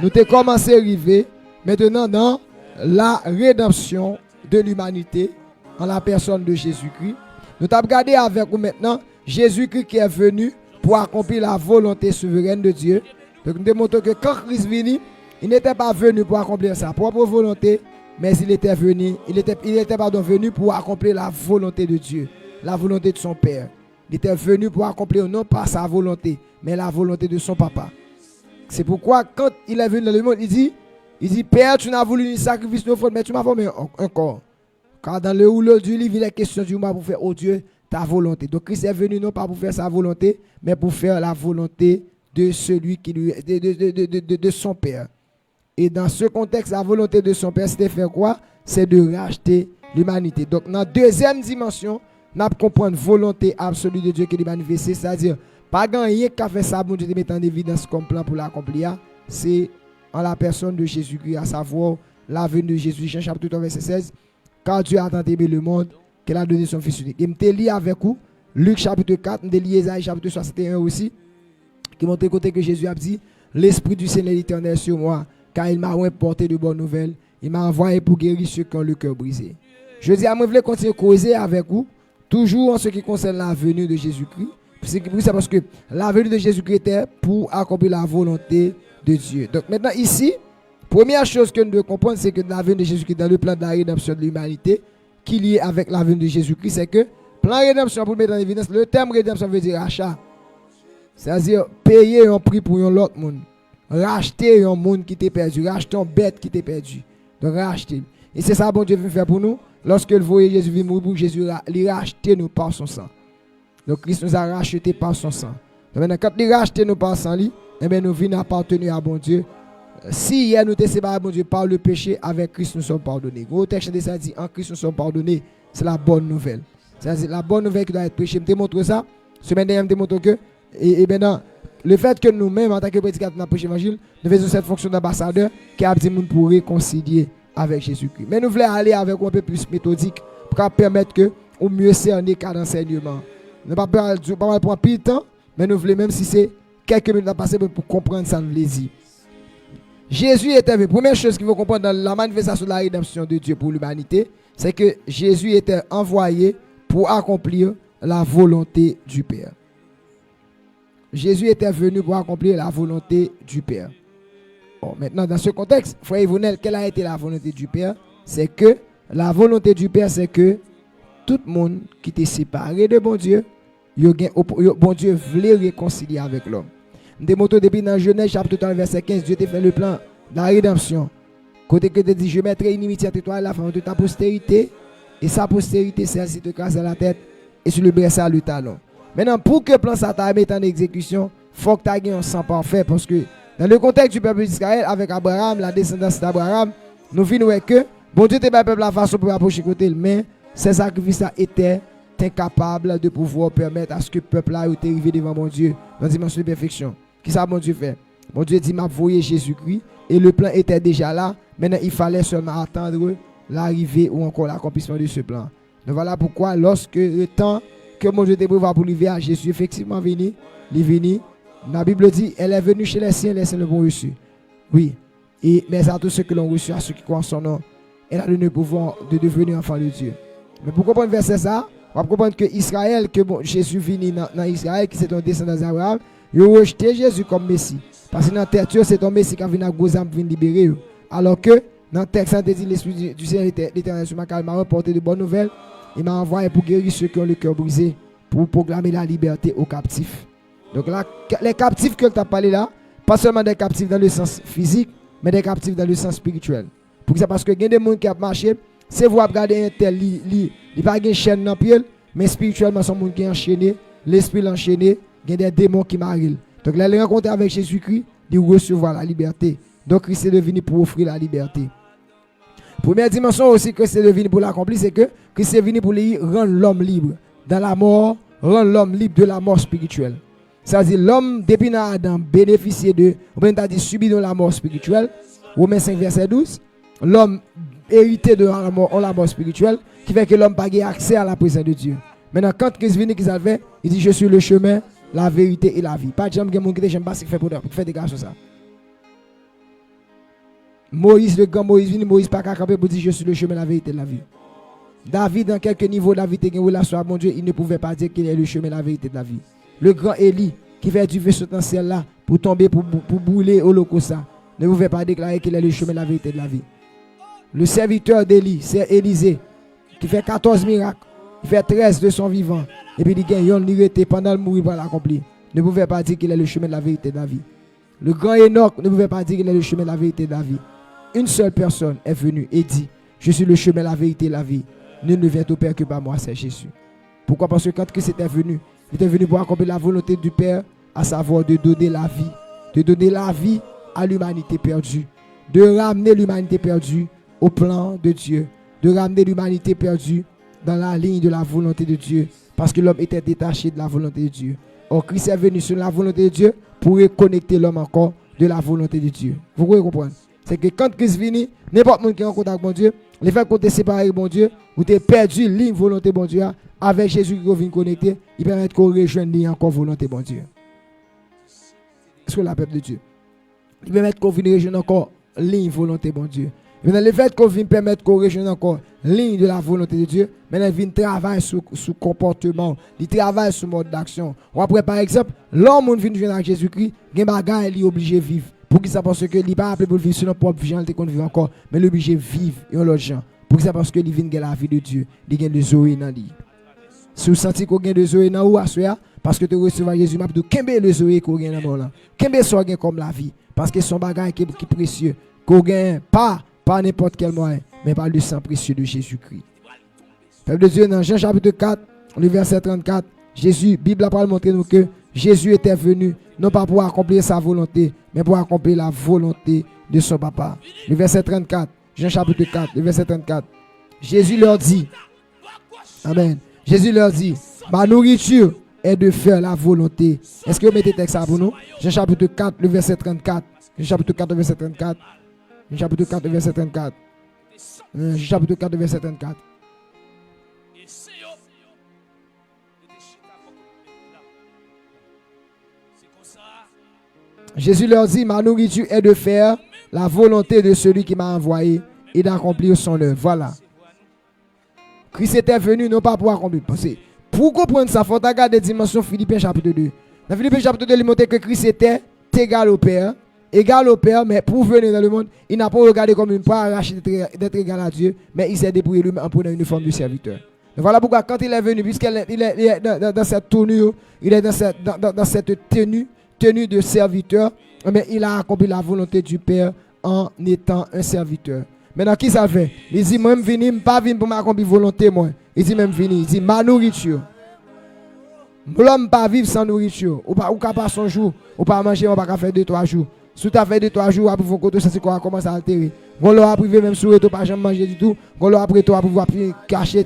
Nous avons commencé à arriver maintenant dans la rédemption de l'humanité en la personne de Jésus-Christ. Nous avons regardé avec vous maintenant Jésus-Christ qui est venu pour accomplir la volonté souveraine de Dieu. Donc nous démontrons que quand Christ venu, il n'était pas venu pour accomplir sa propre volonté, mais il était venu pour accomplir la volonté de Dieu, la volonté de son Père. Il était venu pour accomplir non pas sa volonté, mais la volonté de son papa. C'est pourquoi quand il est venu dans le monde, il dit, Père, tu n'as voulu ni sacrifice ni faute, mais tu m'as formé un corps. Car dans le rouleau du livre, il est question du moment pour faire, oh Dieu, ta volonté. Donc Christ est venu non pas pour faire sa volonté, mais pour faire la volonté de celui qui lui de son Père. Et dans ce contexte, la volonté de son Père, c'était faire quoi? C'est de racheter l'humanité. Donc dans la deuxième dimension, nous comprenons volonté absolue de Dieu qui est manifestée, c'est-à-dire pas gagner qu'à faire ça, bon Dieu te met en évidence comme plan pour l'accomplir, c'est en la personne de Jésus-Christ, à savoir la venue de Jésus, Jean chapitre 3, verset 16, car Dieu a tant aimé le monde qu'il a donné son Fils unique. Et je lis avec vous Luc chapitre 4, je lis Isaïe chapitre 61 aussi, qui montre côté que Jésus a dit, l'Esprit du Seigneur l'Éternel sur moi, car il m'a porté de bonnes nouvelles. Il m'a envoyé pour guérir ceux qui ont le cœur brisé. Je dis à moi, je voulais continuer à causer avec vous, toujours en ce qui concerne la venue de Jésus-Christ. C'est parce que la venue de Jésus-Christ était pour accomplir la volonté de Dieu. Donc maintenant ici, première chose que nous devons comprendre, c'est que la venue de Jésus-Christ dans le plan de la rédemption de l'humanité, qui est lié avec la venue de Jésus-Christ, c'est que plan rédemption, pour le mettre en évidence, le terme rédemption veut dire achat. C'est-à-dire payer un prix pour un autre monde. Racheter un monde qui t'est perdu. Racheter un bête qui t'est perdu. Donc racheter. Et c'est ça que bon Dieu veut faire pour nous. Lorsque le voyez Jésus vient mourir pour Jésus, il racheter nous par son sang. Donc Christ nous a racheté par son sang. Donc maintenant, quand il racheté nous par son sang, eh bien, nous venons appartenir à bon Dieu. Si hier nous sommes séparés à bon Dieu par le péché, avec Christ nous sommes pardonnés. Gros texte de ça dit, en Christ nous sommes pardonnés. C'est la bonne nouvelle. C'est la bonne nouvelle qui doit être prêchée. Je te montre ça. Semaine dernière, je te montre que, et maintenant, le fait que nous-mêmes, en tant que prédicateurs, nous prêchons l'évangile, nous faisons cette fonction d'ambassadeur qui a dit pour réconcilier avec Jésus-Christ. Mais nous voulons aller avec un peu plus méthodique pour permettre que au mieux cerner cas d'enseignement. Nous ne pouvons pas prendre plus de temps, mais nous voulons, même si c'est quelques minutes à passer pour comprendre ça, nous voulons dire. Jésus était venu. Première chose qu'il faut comprendre dans la manifestation de la rédemption de Dieu pour l'humanité, c'est que Jésus était envoyé pour accomplir la volonté du Père. Jésus était venu pour accomplir la volonté du Père. Bon, maintenant, dans ce contexte, frère Yvonel, quelle a été la volonté du Père? C'est que la volonté du Père, c'est que tout le monde qui était séparé de bon Dieu, bon Dieu voulait réconcilier avec l'homme. Depuis dans Genèse chapitre 3 verset 15, Dieu t'a fait le plan de la rédemption. Côté que tu dis, je mettrai inimitié entre toi et la femme de ta postérité, et sa postérité, celle-ci te casse la tête, et sur le berceau le talon. Maintenant, pour que le plan Satan mette en exécution, il faut que tu aies un sang parfait, parce que dans le contexte du peuple d'Israël, avec Abraham, la descendance d'Abraham, nous venons que bon Dieu t'a pas peuple la façon pour approcher côté, mais ces sacrifices étaient incapables de pouvoir permettre à ce que le peuple a été arrivé devant mon Dieu dans une dimension de perfection. Qui ça bon Dieu fait? Mon Dieu dit m'a voyé Jésus-Christ et le plan était déjà là. Maintenant il fallait seulement attendre l'arrivée ou encore l'accomplissement de ce plan. Donc voilà pourquoi lorsque le temps que mon Dieu était prévu pour arriver à Jésus effectivement venu, il est venu. La Bible dit elle est venue chez les siens ne l'ont reçu. Oui. Mais à tous ceux qui l'ont reçu, à ceux qui croient en son nom, elle a donné le pouvoir de devenir enfant de Dieu. Mais pour comprendre verset ça, on va comprendre que Israël, que Jésus venu dans Israël, qui c'est un descendant d'Abraham, ils ont rejeté Jésus comme Messie. Parce que dans la terre, c'est un Messie qui a venu à Gozam pour libérer. Alors que dans le texte, il dit l'Esprit du Seigneur l'Éternel sur ma car il m'a rapporté de bonnes nouvelles. Il m'a envoyé pour guérir ceux qui ont le cœur brisé, pour proclamer la liberté aux captifs. Donc là, les captifs que tu as parlé là, pas seulement des captifs dans le sens physique, mais des captifs dans le sens spirituel. Pour ça, parce que il y a des gens qui ont marché, c'est vous regardez un tel, il n'y a pas de chaîne dans le pied, mais spirituellement, c'est un monde qui est enchaîné, l'esprit enchaîné. Il y a des démons qui marient. Donc là, les rencontrer avec Jésus-Christ, il recevoir la liberté. Donc Christ est devenu pour offrir la liberté. Première dimension aussi que Christ est devenu pour l'accomplir, c'est que Christ est venu pour rendre l'homme libre dans la mort, rendre l'homme libre de la mort spirituelle. C'est-à-dire l'homme, depuis Adam, bénéficiait de, ou bien t'as dit subit de la mort spirituelle, Romains 5 verset 12, l'homme hérité de la mort spirituelle, qui fait que l'homme n'a pas accès à la présence de Dieu. Maintenant, quand Christ vient, il dit je suis le chemin, la vérité et la vie. Pas de gens qui j'aime pas ce qu'il fait pour faire des gars sur ça. Moïse, le grand Moïse, vient, Moïse pas qu'à camper pour dire je suis le chemin, la vérité et la vie. David, dans quelques niveaux, David était en relation avec mon Dieu, il ne pouvait pas dire qu'il est le chemin, la vérité et la vie. Le grand Élie, qui fait du vaisseau dans le ciel là, pour tomber, pour brûler l'Holocauste, ne pouvait pas déclarer qu'il est le chemin, la vérité et la vie. Le serviteur d'Élie, c'est Élisée, qui fait 14 miracles. Il fait 13 de son vivant. Et puis il gagne une liberté pendant le mourir pour l'accomplir. Ne pouvait pas dire qu'il est le chemin de la vérité de la vie. Le grand Enoch ne pouvait pas dire qu'il est le chemin de la vérité de la vie. Une seule personne est venue et dit je suis le chemin, la vérité et la vie. Nul ne vient au Père que par moi, c'est Jésus. Pourquoi? Parce que quand Christ était venu, il était venu pour accomplir la volonté du Père, à savoir de donner la vie à l'humanité perdue, de ramener l'humanité perdue au plan de Dieu, de ramener l'humanité perdue dans la ligne de la volonté de Dieu, parce que l'homme était détaché de la volonté de Dieu. Or, Christ est venu sur la volonté de Dieu pour reconnecter l'homme encore de la volonté de Dieu. Vous pouvez comprendre? C'est que quand Christ vient, n'importe qui est en contact avec mon Dieu, le fait qu'on t'est séparé de mon Dieu, ou t'es perdu ligne volonté de mon Dieu, avec Jésus qui vient connecter, il permet qu'on rejoigne ligne encore volonté de mon Dieu. Est-ce que la peuple de Dieu? Il permet qu'on vienne rejoindre encore ligne volonté bon Dieu. Maintenant, le fait qu'on vient permettre qu'on rejoigne encore ligne de la volonté de Dieu, maintenant, il vient travailler sur comportement, il travaille sur mode d'action. Ou après, par exemple, l'homme vient venir avec Jésus-Christ, il est obligé de vivre. Pour qu'il sache parce que il n'est pas appelé pour vivre sur notre propre vie, qu'on vit encore, mais il est obligé de vivre et on l'autre gens. Pour qu'il sache parce qu'il vient de la vie de Dieu, il vient de Zoé dans lui. Si vous sentez qu'on gagne de Zoé dans ou parce que tu recevras Jésus, m'a dit qu'est-ce le Zoé qu'on gagne dans là. Qu'est-ce soit gagne comme la vie, parce que son bagage qui est précieux, qu'on gagne pas n'importe quel moyen, mais par le sang précieux de Jésus-Christ. Peuple de Dieu, dans Jean chapitre 4, le verset 34, Jésus, Bible a pas montré nous que Jésus était venu, non pas pour accomplir sa volonté, mais pour accomplir la volonté de son papa. Le verset 34, Jean chapitre 4, le verset 34. Jésus leur dit, Amen. Jésus leur dit, ma nourriture est de faire la volonté. Est-ce que vous mettez texte ça pour nous? Jean chapitre 4, le verset 34. Jean chapitre 4, le verset 34. Jean chapitre 4, le verset 34. Jean chapitre 4, le verset 34. Jésus leur dit, ma nourriture est de faire la volonté de celui qui m'a envoyé et d'accomplir son œuvre. Voilà. Christ était venu non pas pour accomplir. Pour comprendre ça, il faut regarder la dimension Philippiens chapitre 2. Dans Philippiens chapitre 2, il montre que Christ était égal au Père, mais pour venir dans le monde, il n'a pas regardé comme une part arrachée d'être égal à Dieu, mais il s'est débrouillé lui en prenant une forme de serviteur. Donc voilà pourquoi quand il est venu, puisqu'il est dans cette tournure, il est dans cette tenue de serviteur, mais il a accompli la volonté du Père en étant un serviteur. Maintenant, qui ça fait? Il dit, moi, je ne viens pas pour m'accomplir volonté, moi. Il dit, même venir. Il dit, ma nourriture. L'homme ne pas vivre sans nourriture. Ou pas passer un jour, ou pas manger, ou pas faire 2-3 jours. Si tu as fait 2-3 jours, après, vous côté, ça c'est quoi, commence à altérer. On l'a privé même sur tu pas jamais manger du tout. On l'a après, toi, pouvoir cacher,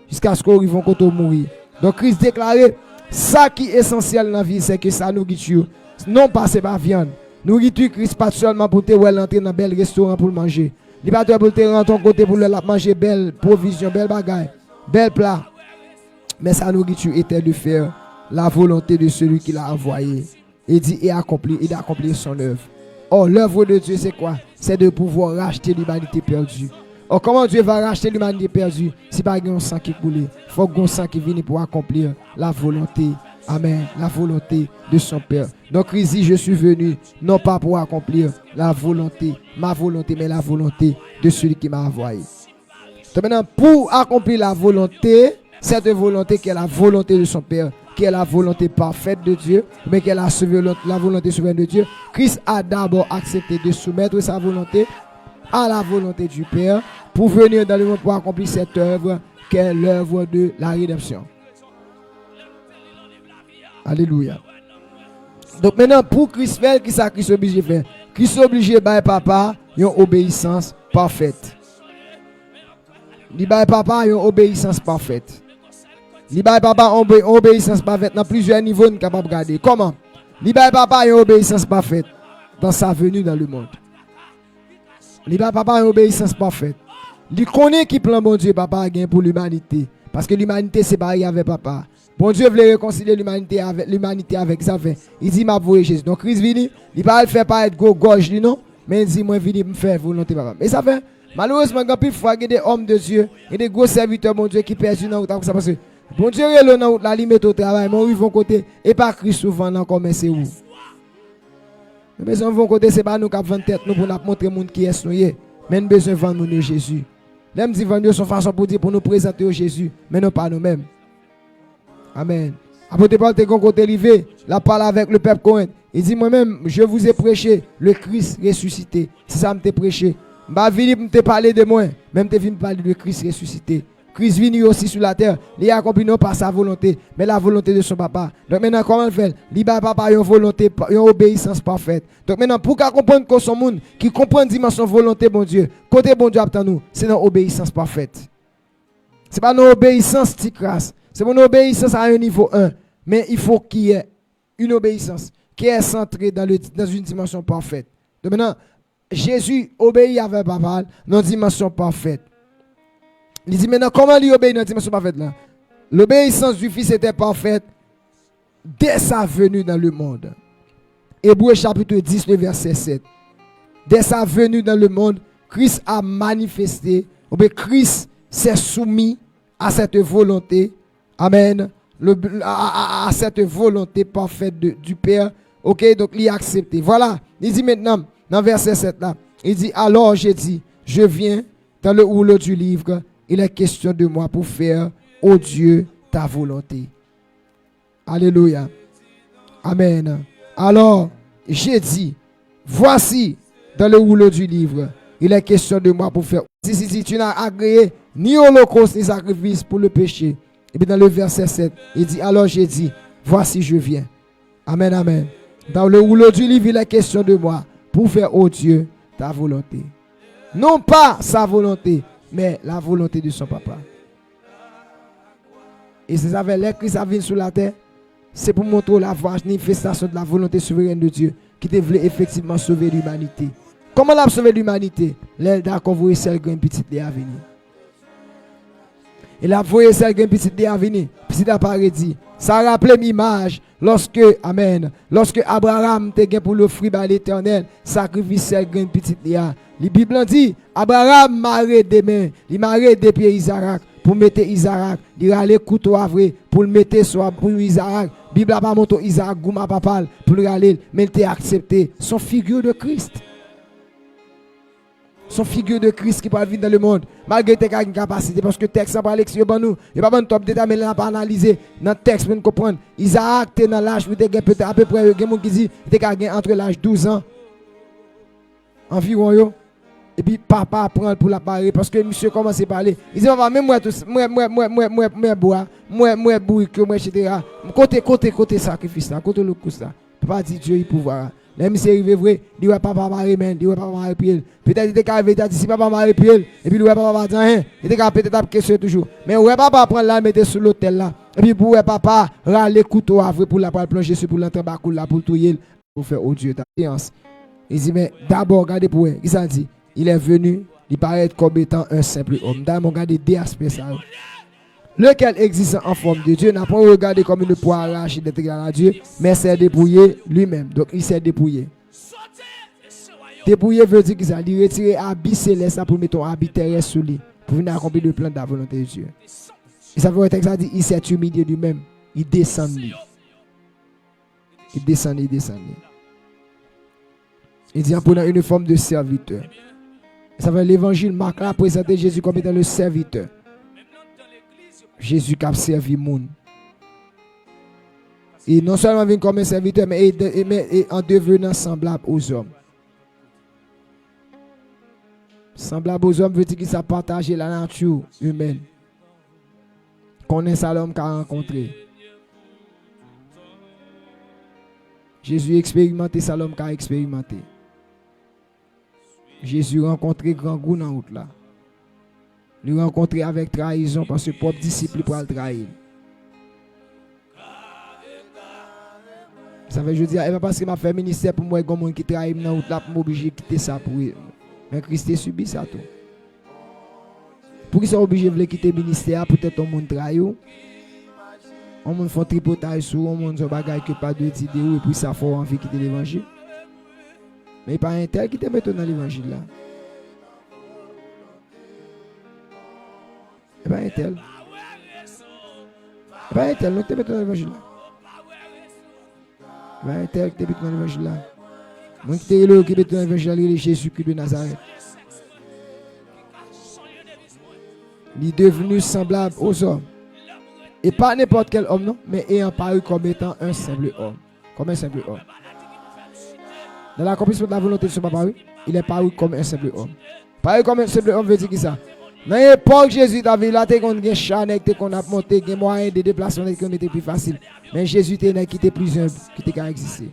jusqu'à ce qu'on arrive au côté mourir. Donc, Christ déclarait, ça qui est essentiel dans la vie, c'est que sa nourriture, non pas c'est pas viande. Nourriture, Christ, pas seulement pour te entrer dans un bel restaurant pour manger. Il pas pour te rentrer ton côté pour manger belle provision, belle bagaille, bel plat. Mais sa nourriture était de faire la volonté de celui qui l'a envoyé. Il dit et d'accomplir son œuvre. Or, l'œuvre de Dieu, c'est quoi? C'est de pouvoir racheter l'humanité perdue. Or, comment Dieu va racheter l'humanité perdue? Si pas un sang qui coule, il faut un sang qui vienne pour accomplir la volonté. Amen. La volonté de son Père. Donc, Christ dit, je suis venu, non pas pour accomplir la volonté, ma volonté, mais la volonté de celui qui m'a envoyé. Donc, maintenant, pour accomplir la volonté, cette volonté qui est la volonté de son Père, qui est la volonté parfaite de Dieu, mais qui est la volonté souveraine de Dieu, Christ a d'abord accepté de soumettre sa volonté à la volonté du Père pour venir dans le monde pour accomplir cette œuvre qui est l'œuvre de la rédemption. Alléluia. Donc maintenant, pour Christ faire, qui ça Christ est obligé de faire? Christ est obligé de faire papa une obéissance parfaite. Il va papa une obéissance parfaite. Il va papa une obéissance parfaite dans plusieurs niveaux, nous sommes capables de regarder. Comment? Il va papa une obéissance parfaite dans sa venue dans le monde. Il va papa une obéissance parfaite. Il connaît qui plan bon Dieu papa a pour l'humanité. Parce que l'humanité c'est pareil avec papa. Bon Dieu voulait réconcilier l'humanité avec ça. Il dit, m'a voué Jésus. Donc Christ vini, il va le faire pas être gauche, non, mais il dit, moi vini me faire volonté papa. Mais ça fait, malheureusement, quand il faut qu'il y ait des hommes de Dieu et des gros serviteurs, mon Dieu, qui perdent dans la route. Parce que, bon Dieu, il est dans la limite au travail, mais ils vont côté, et pas Christ souvent, non, comme c'est où. Mais on va côté, c'est pas nous qui avons tête, nous pour nous montrer le monde qui est souillé. Mais nous avons besoin de vendre nous Jésus. L'aime dit vendre son façon pour dire, pour nous présenter au Jésus, mais non pas nous-mêmes. Amen. Apôtre Paul te côté livé, la parle avec le peuple Corinth. Il dit moi-même, je vous ai prêché le Christ ressuscité. C'est ça que je prêché. Je suis venu te parler de moi, même te venu parler de Christ ressuscité. Christ venu aussi sur la terre, il a accompli non pas sa volonté, mais la volonté de son papa. Donc maintenant, comment il fait? Il a papa une volonté, une obéissance parfaite. Donc maintenant, pour qu'on comprenne que son monde, qui comprenne dimension volonté, bon Dieu, côté bon Dieu attend nous, c'est une obéissance parfaite. C'est pas une obéissance qui crasse. C'est mon obéissance à un niveau 1. Mais il faut qu'il y ait une obéissance qui est centrée dans une dimension parfaite. Donc maintenant, Jésus obéit avec papa dans une dimension parfaite. Il dit maintenant, comment il obéit dans une dimension parfaite là? L'obéissance du Fils était parfaite dès sa venue dans le monde. Hébreux chapitre 10, le verset 7. dès sa venue dans le monde, Christ a manifesté, ou bien Christ s'est soumis à cette volonté, amen, à cette volonté parfaite du Père, ok, donc il a accepté. Voilà, il dit maintenant, dans verset 7 là, il dit, alors j'ai dit, je viens, dans le rouleau du livre, il est question de moi pour faire, ô Dieu, ta volonté. Alléluia. Amen. Alors, j'ai dit, voici, dans le rouleau du livre, il est question de moi pour faire. Si tu n'as agréé ni holocauste ni sacrifice pour le péché. Et puis dans le verset 7, il dit, alors j'ai dit, voici je viens. Amen, amen. Dans le rouleau du livre, il est question de moi pour faire, ô Dieu, ta volonté. Non pas sa volonté, mais la volonté de son papa. Et c'est ça, les Christ a venu sur la terre, c'est pour montrer la manifestation de la volonté souveraine de Dieu qui devait effectivement sauver l'humanité. Comment l'a sauvé l'humanité? L'aide a convoyé celle qui a une petite dé à venir. Il a voyé celle qui a une petite dé à venir. Petit appareil dit, ça rappelait l'image lorsque, amen, lorsque Abraham te pour l'offrir à l'Éternel, sacrifice celle qui a une petite dé. La Bible dit, Abraham m'a des mains, il m'a des pieds Isaac pour mettre Isaac, il a allé couteau à vrai pour le mettre sur pour Isaac. Bible a pas monté Isaac gouma papa pour le aller, mais il t'a accepté son figure de Christ. Son figure de Christ qui peut vivre dans le monde, malgré tes capacités, parce que le texte n'a pas l'expliqué pour nous. Il n'y a pas de top détail, mais il n'a pas analysé dans le texte pour nous comprendre. Isaac, tu es dans l'âge, peut-être à peu près, il y a des gens qui disent, tu es entre l'âge 12 ans, environ, et puis papa prend pour la parler, parce que monsieur commence à parler. Il dit, papa, même moi, moi, etc. Côté sacrifice, côté le coup, ça. Papa dit, Dieu, il pouvoir. Même si c'est arrivé vrai, il dit papa Marie men, il dit papa Marie pied. Peut-être il était arrivé, il dit si papa Marie pied, et puis il dit papa dit rien, il était peut-être question toujours. Mais ouais papa prend là mettre sur l'hôtel là. Et puis pour papa râler couteau à vrai pour la plonger sur pour l'entrer bacoul là pour touyer pour faire oh Dieu ta séance. Il dit mais d'abord regardez pour il ça dit, il est venu, il paraît comme étant un simple homme. D'abord regardez deux aspects ça. Lequel existe en forme de Dieu n'a pas regardé comme une poire arrachée d'être égal à Dieu, mais s'est dépouillé lui-même. Donc il s'est dépouillé. Dépouillé veut dire qu'il s'est retiré habit céleste pour mettre ton habit terrestre sous lui, pour venir accomplir le plan de la volonté de Dieu. Et ça veut dire qu'il il s'est humilié lui-même. Il descend lui. Il descend. Il dit en prenant une forme de serviteur. Ça veut dire l'évangile Marc a présenté Jésus comme étant le serviteur. Jésus qui a servi le monde. Et non seulement venu comme un serviteur, mais en devenant semblable aux hommes. Semblable aux hommes veut dire qu'il a partagé la nature humaine. Connaît l'homme qu'il a rencontré. Jésus a expérimenté ça l'homme qu'il a expérimenté. Jésus a rencontré grand goût dans la route là. Nous rencontrer avec trahison parce que propre disciple pour le trahir. Ça veut dire, et pas parce que m'a fait ministère pour moi, il y a des gens qui trahissent dans la route là pour m'obliger de quitter ça pour eux. Mais Christ a subi ça tout. Pour qu'ils soient obligés de quitter le ministère, peut-être un monde trahit. On monde font tripotage sur, on monde bagaille que pas de idée et puis ça faut envie de quitter l'évangile. Mais pas un tel qui te met dans l'évangile là. Et pas un tel. Et pas un tel, nous te met dans l'évangile là. Et pas un tel qui te met dans l'évangile là. Moi qui te met qui met dans l'évangile là, il est Jésus-Christ de Nazareth. Il est devenu semblable aux hommes. Et pas n'importe quel homme, non, mais ayant paru comme étant un simple homme. Comme un simple homme. Dans l'accomplissement de la volonté de son papa, il est paru comme un simple homme. Paru comme un simple homme veut dire qui ça? Dans l'époque Jésus David là, t'es qu'on a chané, t'es qu'on a monté, des moyens de déplacement qui étaient plus faciles. Mais Jésus t'es qui était plus humble, qui était qu'à exister.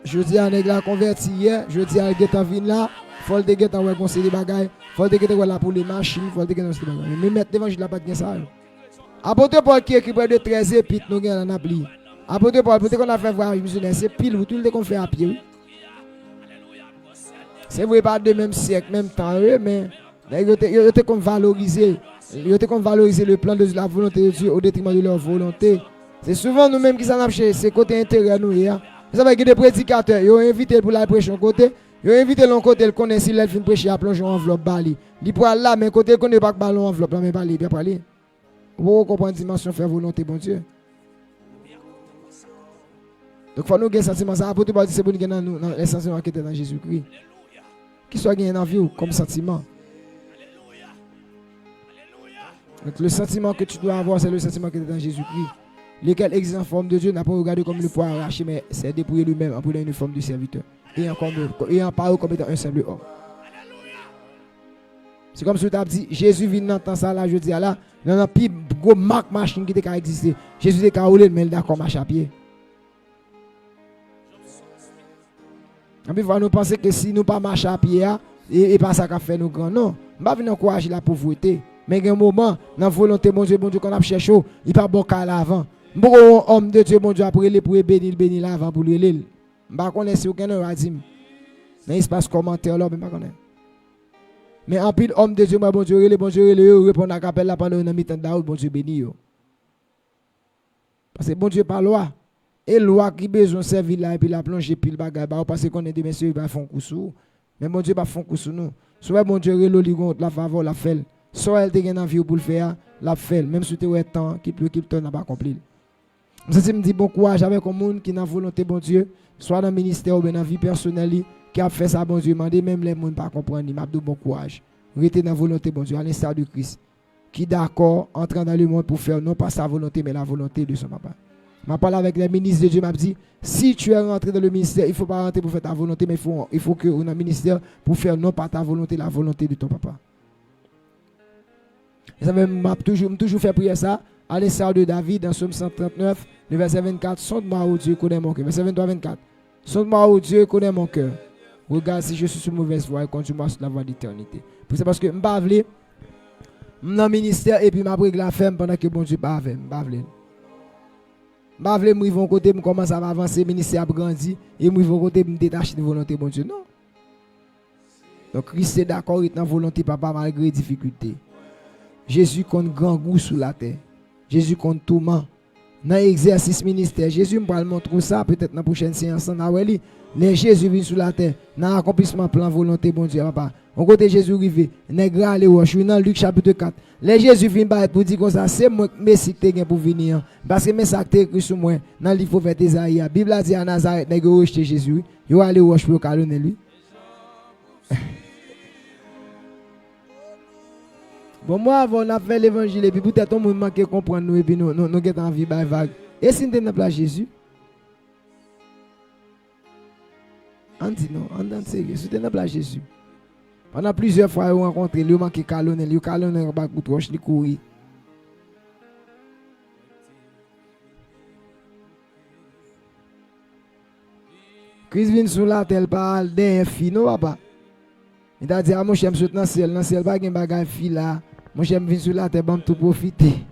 Je dis à nèg la converti hier, je dis à Getan vin là, faut le Getan ouais conseil des bagailles, faut le Getan là pour les machines, faut le Getan ces bagailles. Mais mettre l'évangile là pas de ça. Apôtre Paul qui écrit près de 13 épîtres nous gagne en appli. Apôtre Paul peut-être qu'on a fait voyage missionnaire, c'est pile ou tout le qu'on fait à pied. C'est vrai pas de même siècle, même temps, mais ils étaient comme valoriser le plan de la volonté de Dieu au détriment de leur volonté. C'est souvent nous-mêmes qui s'en cherchons, c'est côté intérieur nous. Vous savez que des prédicateurs, ils ont invité pour la prêcher côté, ils ont invité l'autre côté, ils connaissent si l'elfe prêcher à plonger en enveloppe bali. Il pour là, mais côté qu'on ne pas ballon enveloppe, là, mais pas aller, bien parler. Vous comprenez la dimension faire volonté, bon Dieu. Donc, il faut nous gagner sentiment. Ça, apôtre Paul dit c'est bon gagner dans les sentiments qui étaient dans Jésus-Christ. Qui soit gagné dans la vie comme sentiment. Donc, le sentiment que tu dois avoir, c'est le sentiment qui est dans Jésus-Christ. Lequel existe en forme de Dieu n'a pas regardé comme le poids arraché, mais c'est dépouillé lui-même en prenant une forme de serviteur. Et en parole comme étant un simple homme. C'est comme si tu as dit, Jésus vient dans temps ça là, je dis là, il y a un plus gros marque machine qui était existé. Jésus était roulé, mais il est d'accord marche à pied. Et puis, nous penser que si nous pas marcher à pied, et pas ça qu'a fait nous grands. Non, je ne vais pas encourager la pauvreté. Mais il y a un moment, dans la volonté, bon Dieu, qu'on a cherché, il n'y a pas bon cas l'avant. Bon homme de Dieu, bon Dieu, après les pour bénir l'avant pour lui. Je ne sais pas si aucun a dit. Mais il se passe commentaire là, mais je ne sais pas. Mais en pile, homme de Dieu, bon Dieu, répond à l'appel là pendant une mi-temps de bon Dieu béni. Parce que bon Dieu par loi. Et loi qui besoin de servir là, et puis la plonge, puis le bagage, parce qu'on est des messieurs, ils vont faire un coup sous. Mais bon Dieu va faire un coup sous nous. Soit bon Dieu, la faveur, la fait. Soit elle te gagne envie pour le faire, la fait. Même si tu es temps, qui pleut, qui te n'a pas accompli. Je me dis bon courage avec un monde qui n'a volonté, bon Dieu, soit dans le ministère ou dans la vie personnelle, qui a fait ça, bon Dieu, demandez même les gens ne pas comprendre, il m'a dit bon courage. Restez dans la volonté, bon Dieu, à l'instar de Christ, qui est d'accord, entrant dans le monde pour faire non pas sa volonté, mais la volonté de son papa. Je parle avec les ministres de Dieu, m'a dit, si tu es rentré dans le ministère, il ne faut pas rentrer pour faire ta volonté, mais il faut que dans le ministère pour faire non pas ta volonté, la volonté de ton papa. Et ça m'a toujours fait prier ça, à l'instar de David, dans Psaume 139, le verset 24, sonde-moi, ô Dieu, connais mon cœur. Verset 23-24, sonde-moi, ô Dieu, connais mon cœur. Regarde si je suis sur mauvaise voie et conduis-moi sur la voie d'éternité. C'est parce que je ne pas dans le ministère et puis je vais la ferme pendant que bon Dieu pas avec moi. Je vais mon côté, je commence à avancer, le ministère a grandi et je vais mon côté, je me détache de la volonté bon Dieu. Non. Donc Christ est d'accord avec la volonté papa malgré les difficultés. Jésus compte grand goût sur la terre. Jésus compte tout le monde. Dans l'exercice ministère, Jésus me montrer ça peut-être dans la prochaine séance. Les Jésus vient sur la terre, dans l'accomplissement plan volonté bon Dieu papa. On côté Jésus arrivé, nègre aller dans Luc chapitre 4. Les Jésus vient pour dire comme ça, c'est moi Messie qui est pour venir parce que mes actes écrit sur moi dans le livre prophète Isaïe. La Bible a dit à Nazareth nègre rejeté Jésus, il va aller roche pour calonner lui. Bon moi avant on a fait l'évangile et puis peut-être on manque comprendre nous et puis nous avons envie de vague. Et si nous sommes Jésus? On dit non, on est sérieux, si nous sommes Jésus. Pendant plusieurs fois, on rencontré, il manque calonner, il calonner, il roche, il courir. Christ vient sur la terre, parle d'un fille, non papa. Il a dit, ah, mon cher, je suis dans le ciel, pas de bagage fille là. Mon cher, je viens sur la terre, pour tout profiter.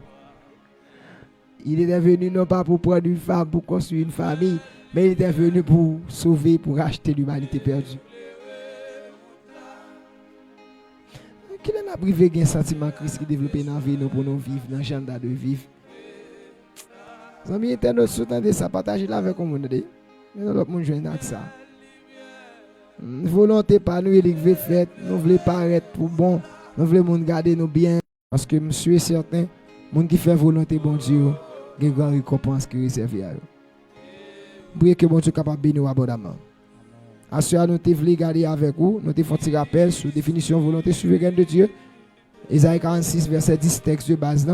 Il était venu non pas pour prendre une femme, pour construire une famille, mais il était venu pour sauver, pour racheter l'humanité perdue. Qui n'a privé un sentiment Christ qui développe dans la vie pour nous vivre, dans le genre de vivre. Les amis internautes, soutenez ça, partagez là avec le monde. Mais nous, nous joignons avec ça. Volonté pas nous, il veut faire, nous voulons paraître pour bon, nous voulons garder nous bien. Parce que monsieur est certain, les gens qui font volonté, bon Dieu, il y a une grande récompense qui est réservée à eux. Priez que bon Dieu soit capable de bénir abondamment. À ce nous te voulons garder avec vous, nous te faisons un rappel sur la définition de volonté souveraine de Dieu. Isaïe 46, verset 10, texte de base.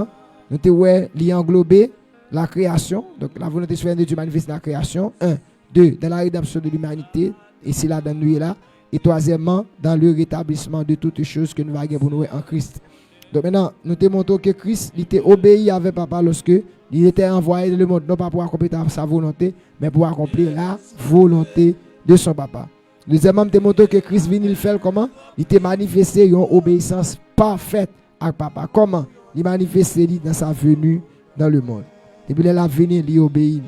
Nous te voulons englober la création, donc la volonté souveraine de Dieu manifeste dans la création. 1, 2, dans la rédemption de l'humanité, et c'est là dans nous là. Et troisièmement, dans le rétablissement de toutes choses que nous avons pour nous en Christ. Donc maintenant, nous te montrons que Christ il était obéi avec papa lorsque il était envoyé dans le monde, non pas pour accomplir sa volonté, mais pour accomplir la volonté de son papa. Deuxièmement, nous te montrons que Christ vient il fait comment? Il te manifesté une obéissance parfaite à papa. Comment? Il manifesté dans sa venue dans le monde. Et puis il a venu, il obéit.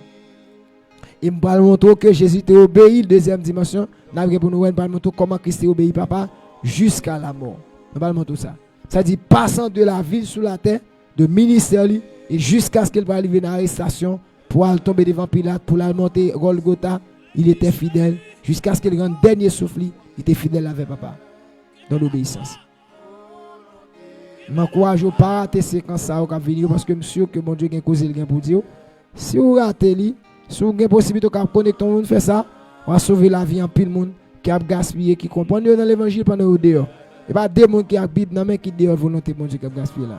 Il me montre que Jésus t'a obéi, deuxième dimension. Nous pour nous montrer comment Christ obéi papa jusqu'à la mort. Nous allons montrer ça. Ça dit passant de la ville sous la terre, de ministère et jusqu'à ce qu'il va arriver dans l'arrestation pour aller tomber devant Pilate, pour aller monter Golgotha, il était fidèle. Jusqu'à ce qu'il rende dernier souffle, il était fidèle avec papa. Dans l'obéissance. Je m'encourage à pas rater ces séquences ça qui venir parce que je suis sûr que mon Dieu a causé le gain pour dire. Si vous ratez, si vous avez possibilité de connecter tout le monde, faire ça, on va sauver la vie en pile monde qui a gaspillé, qui comprend dans l'évangile pendant au dehors. Et pas des gens qui habitent dans mais qui dehors volonté mon Dieu qui a gaspillé là.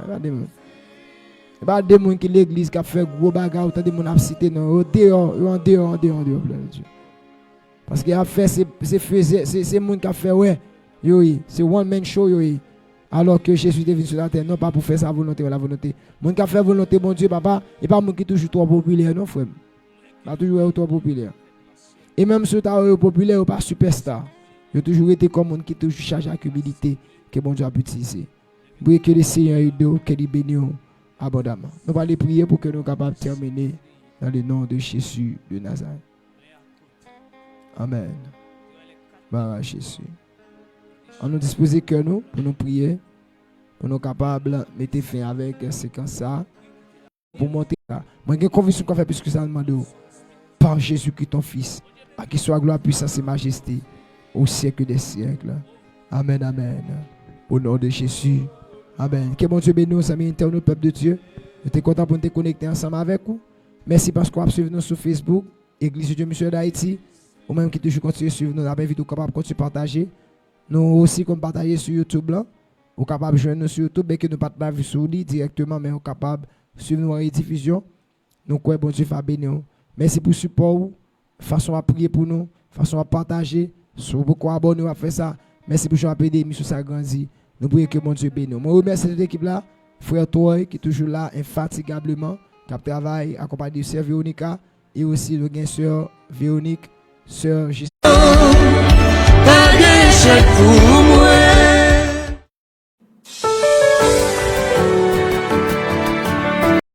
Et pas des gens qui l'église qui a fait gros bagarre, tant des gens a cité non dehors, en dehors Dieu. Parce qu'il a fait c'est monde qui a fait ouais. C'est one man show alors que Jésus est venu sur la terre non pas pour faire sa volonté ou la volonté. Monde qui a fait volonté mon Dieu papa, et pas monde qui toujours trop populaire non frère. Pas toujours trop populaire. Et même ceux qui sont populaires ou pas superstar, ils ont toujours été comme monde qui toujours chargé avec humilité que mon Dieu a pu utiliser. Pour que le Seigneur aide, que il bénisse abondamment. Nous allons prier pour que nous soyons capables de terminer dans le nom de Jésus de Nazareth. Amen. Bah Jésus. On nous dispose que nous pour nous prier, pour nous capables de mettre fin avec séquence ça, pour monter là. Moi j'ai conviction qu'on fait plus que ça demande par Jésus-Christ ton Fils, à qui soit gloire, puissance et majesté au siècle des siècles. Amen, amen. Au nom de Jésus. Amen. Que mon Dieu bénisse, amis internautes, peuple de Dieu. Nous sommes contents pour nous connecter ensemble avec vous. Merci parce qu'on a suivi nous sur Facebook, Église de Dieu Mission d'Haïti. Ou même qui toujours continue à suivre nous, la vidéo capable de continuer à partager. Nous aussi, comme partager sur YouTube là, ou capable de joindre nous sur YouTube, mais que nous ne pas vue sur lui directement, mais nous capable de suivre nos rediffusions. Nous croyons bon Dieu va bénir. Merci pour le support, façon à prier pour nous, façon à partager, sur beaucoup abonner à faire ça. Merci pour jouer à pédé, mission ça grandit. Nous prions que mon Dieu bénisse. Moi remercie cette équipe là, frère Toy qui est toujours là infatigablement, qui travaille accompagné de sœur Véronica et aussi le gain sœur Véronique, sœur Gisèle.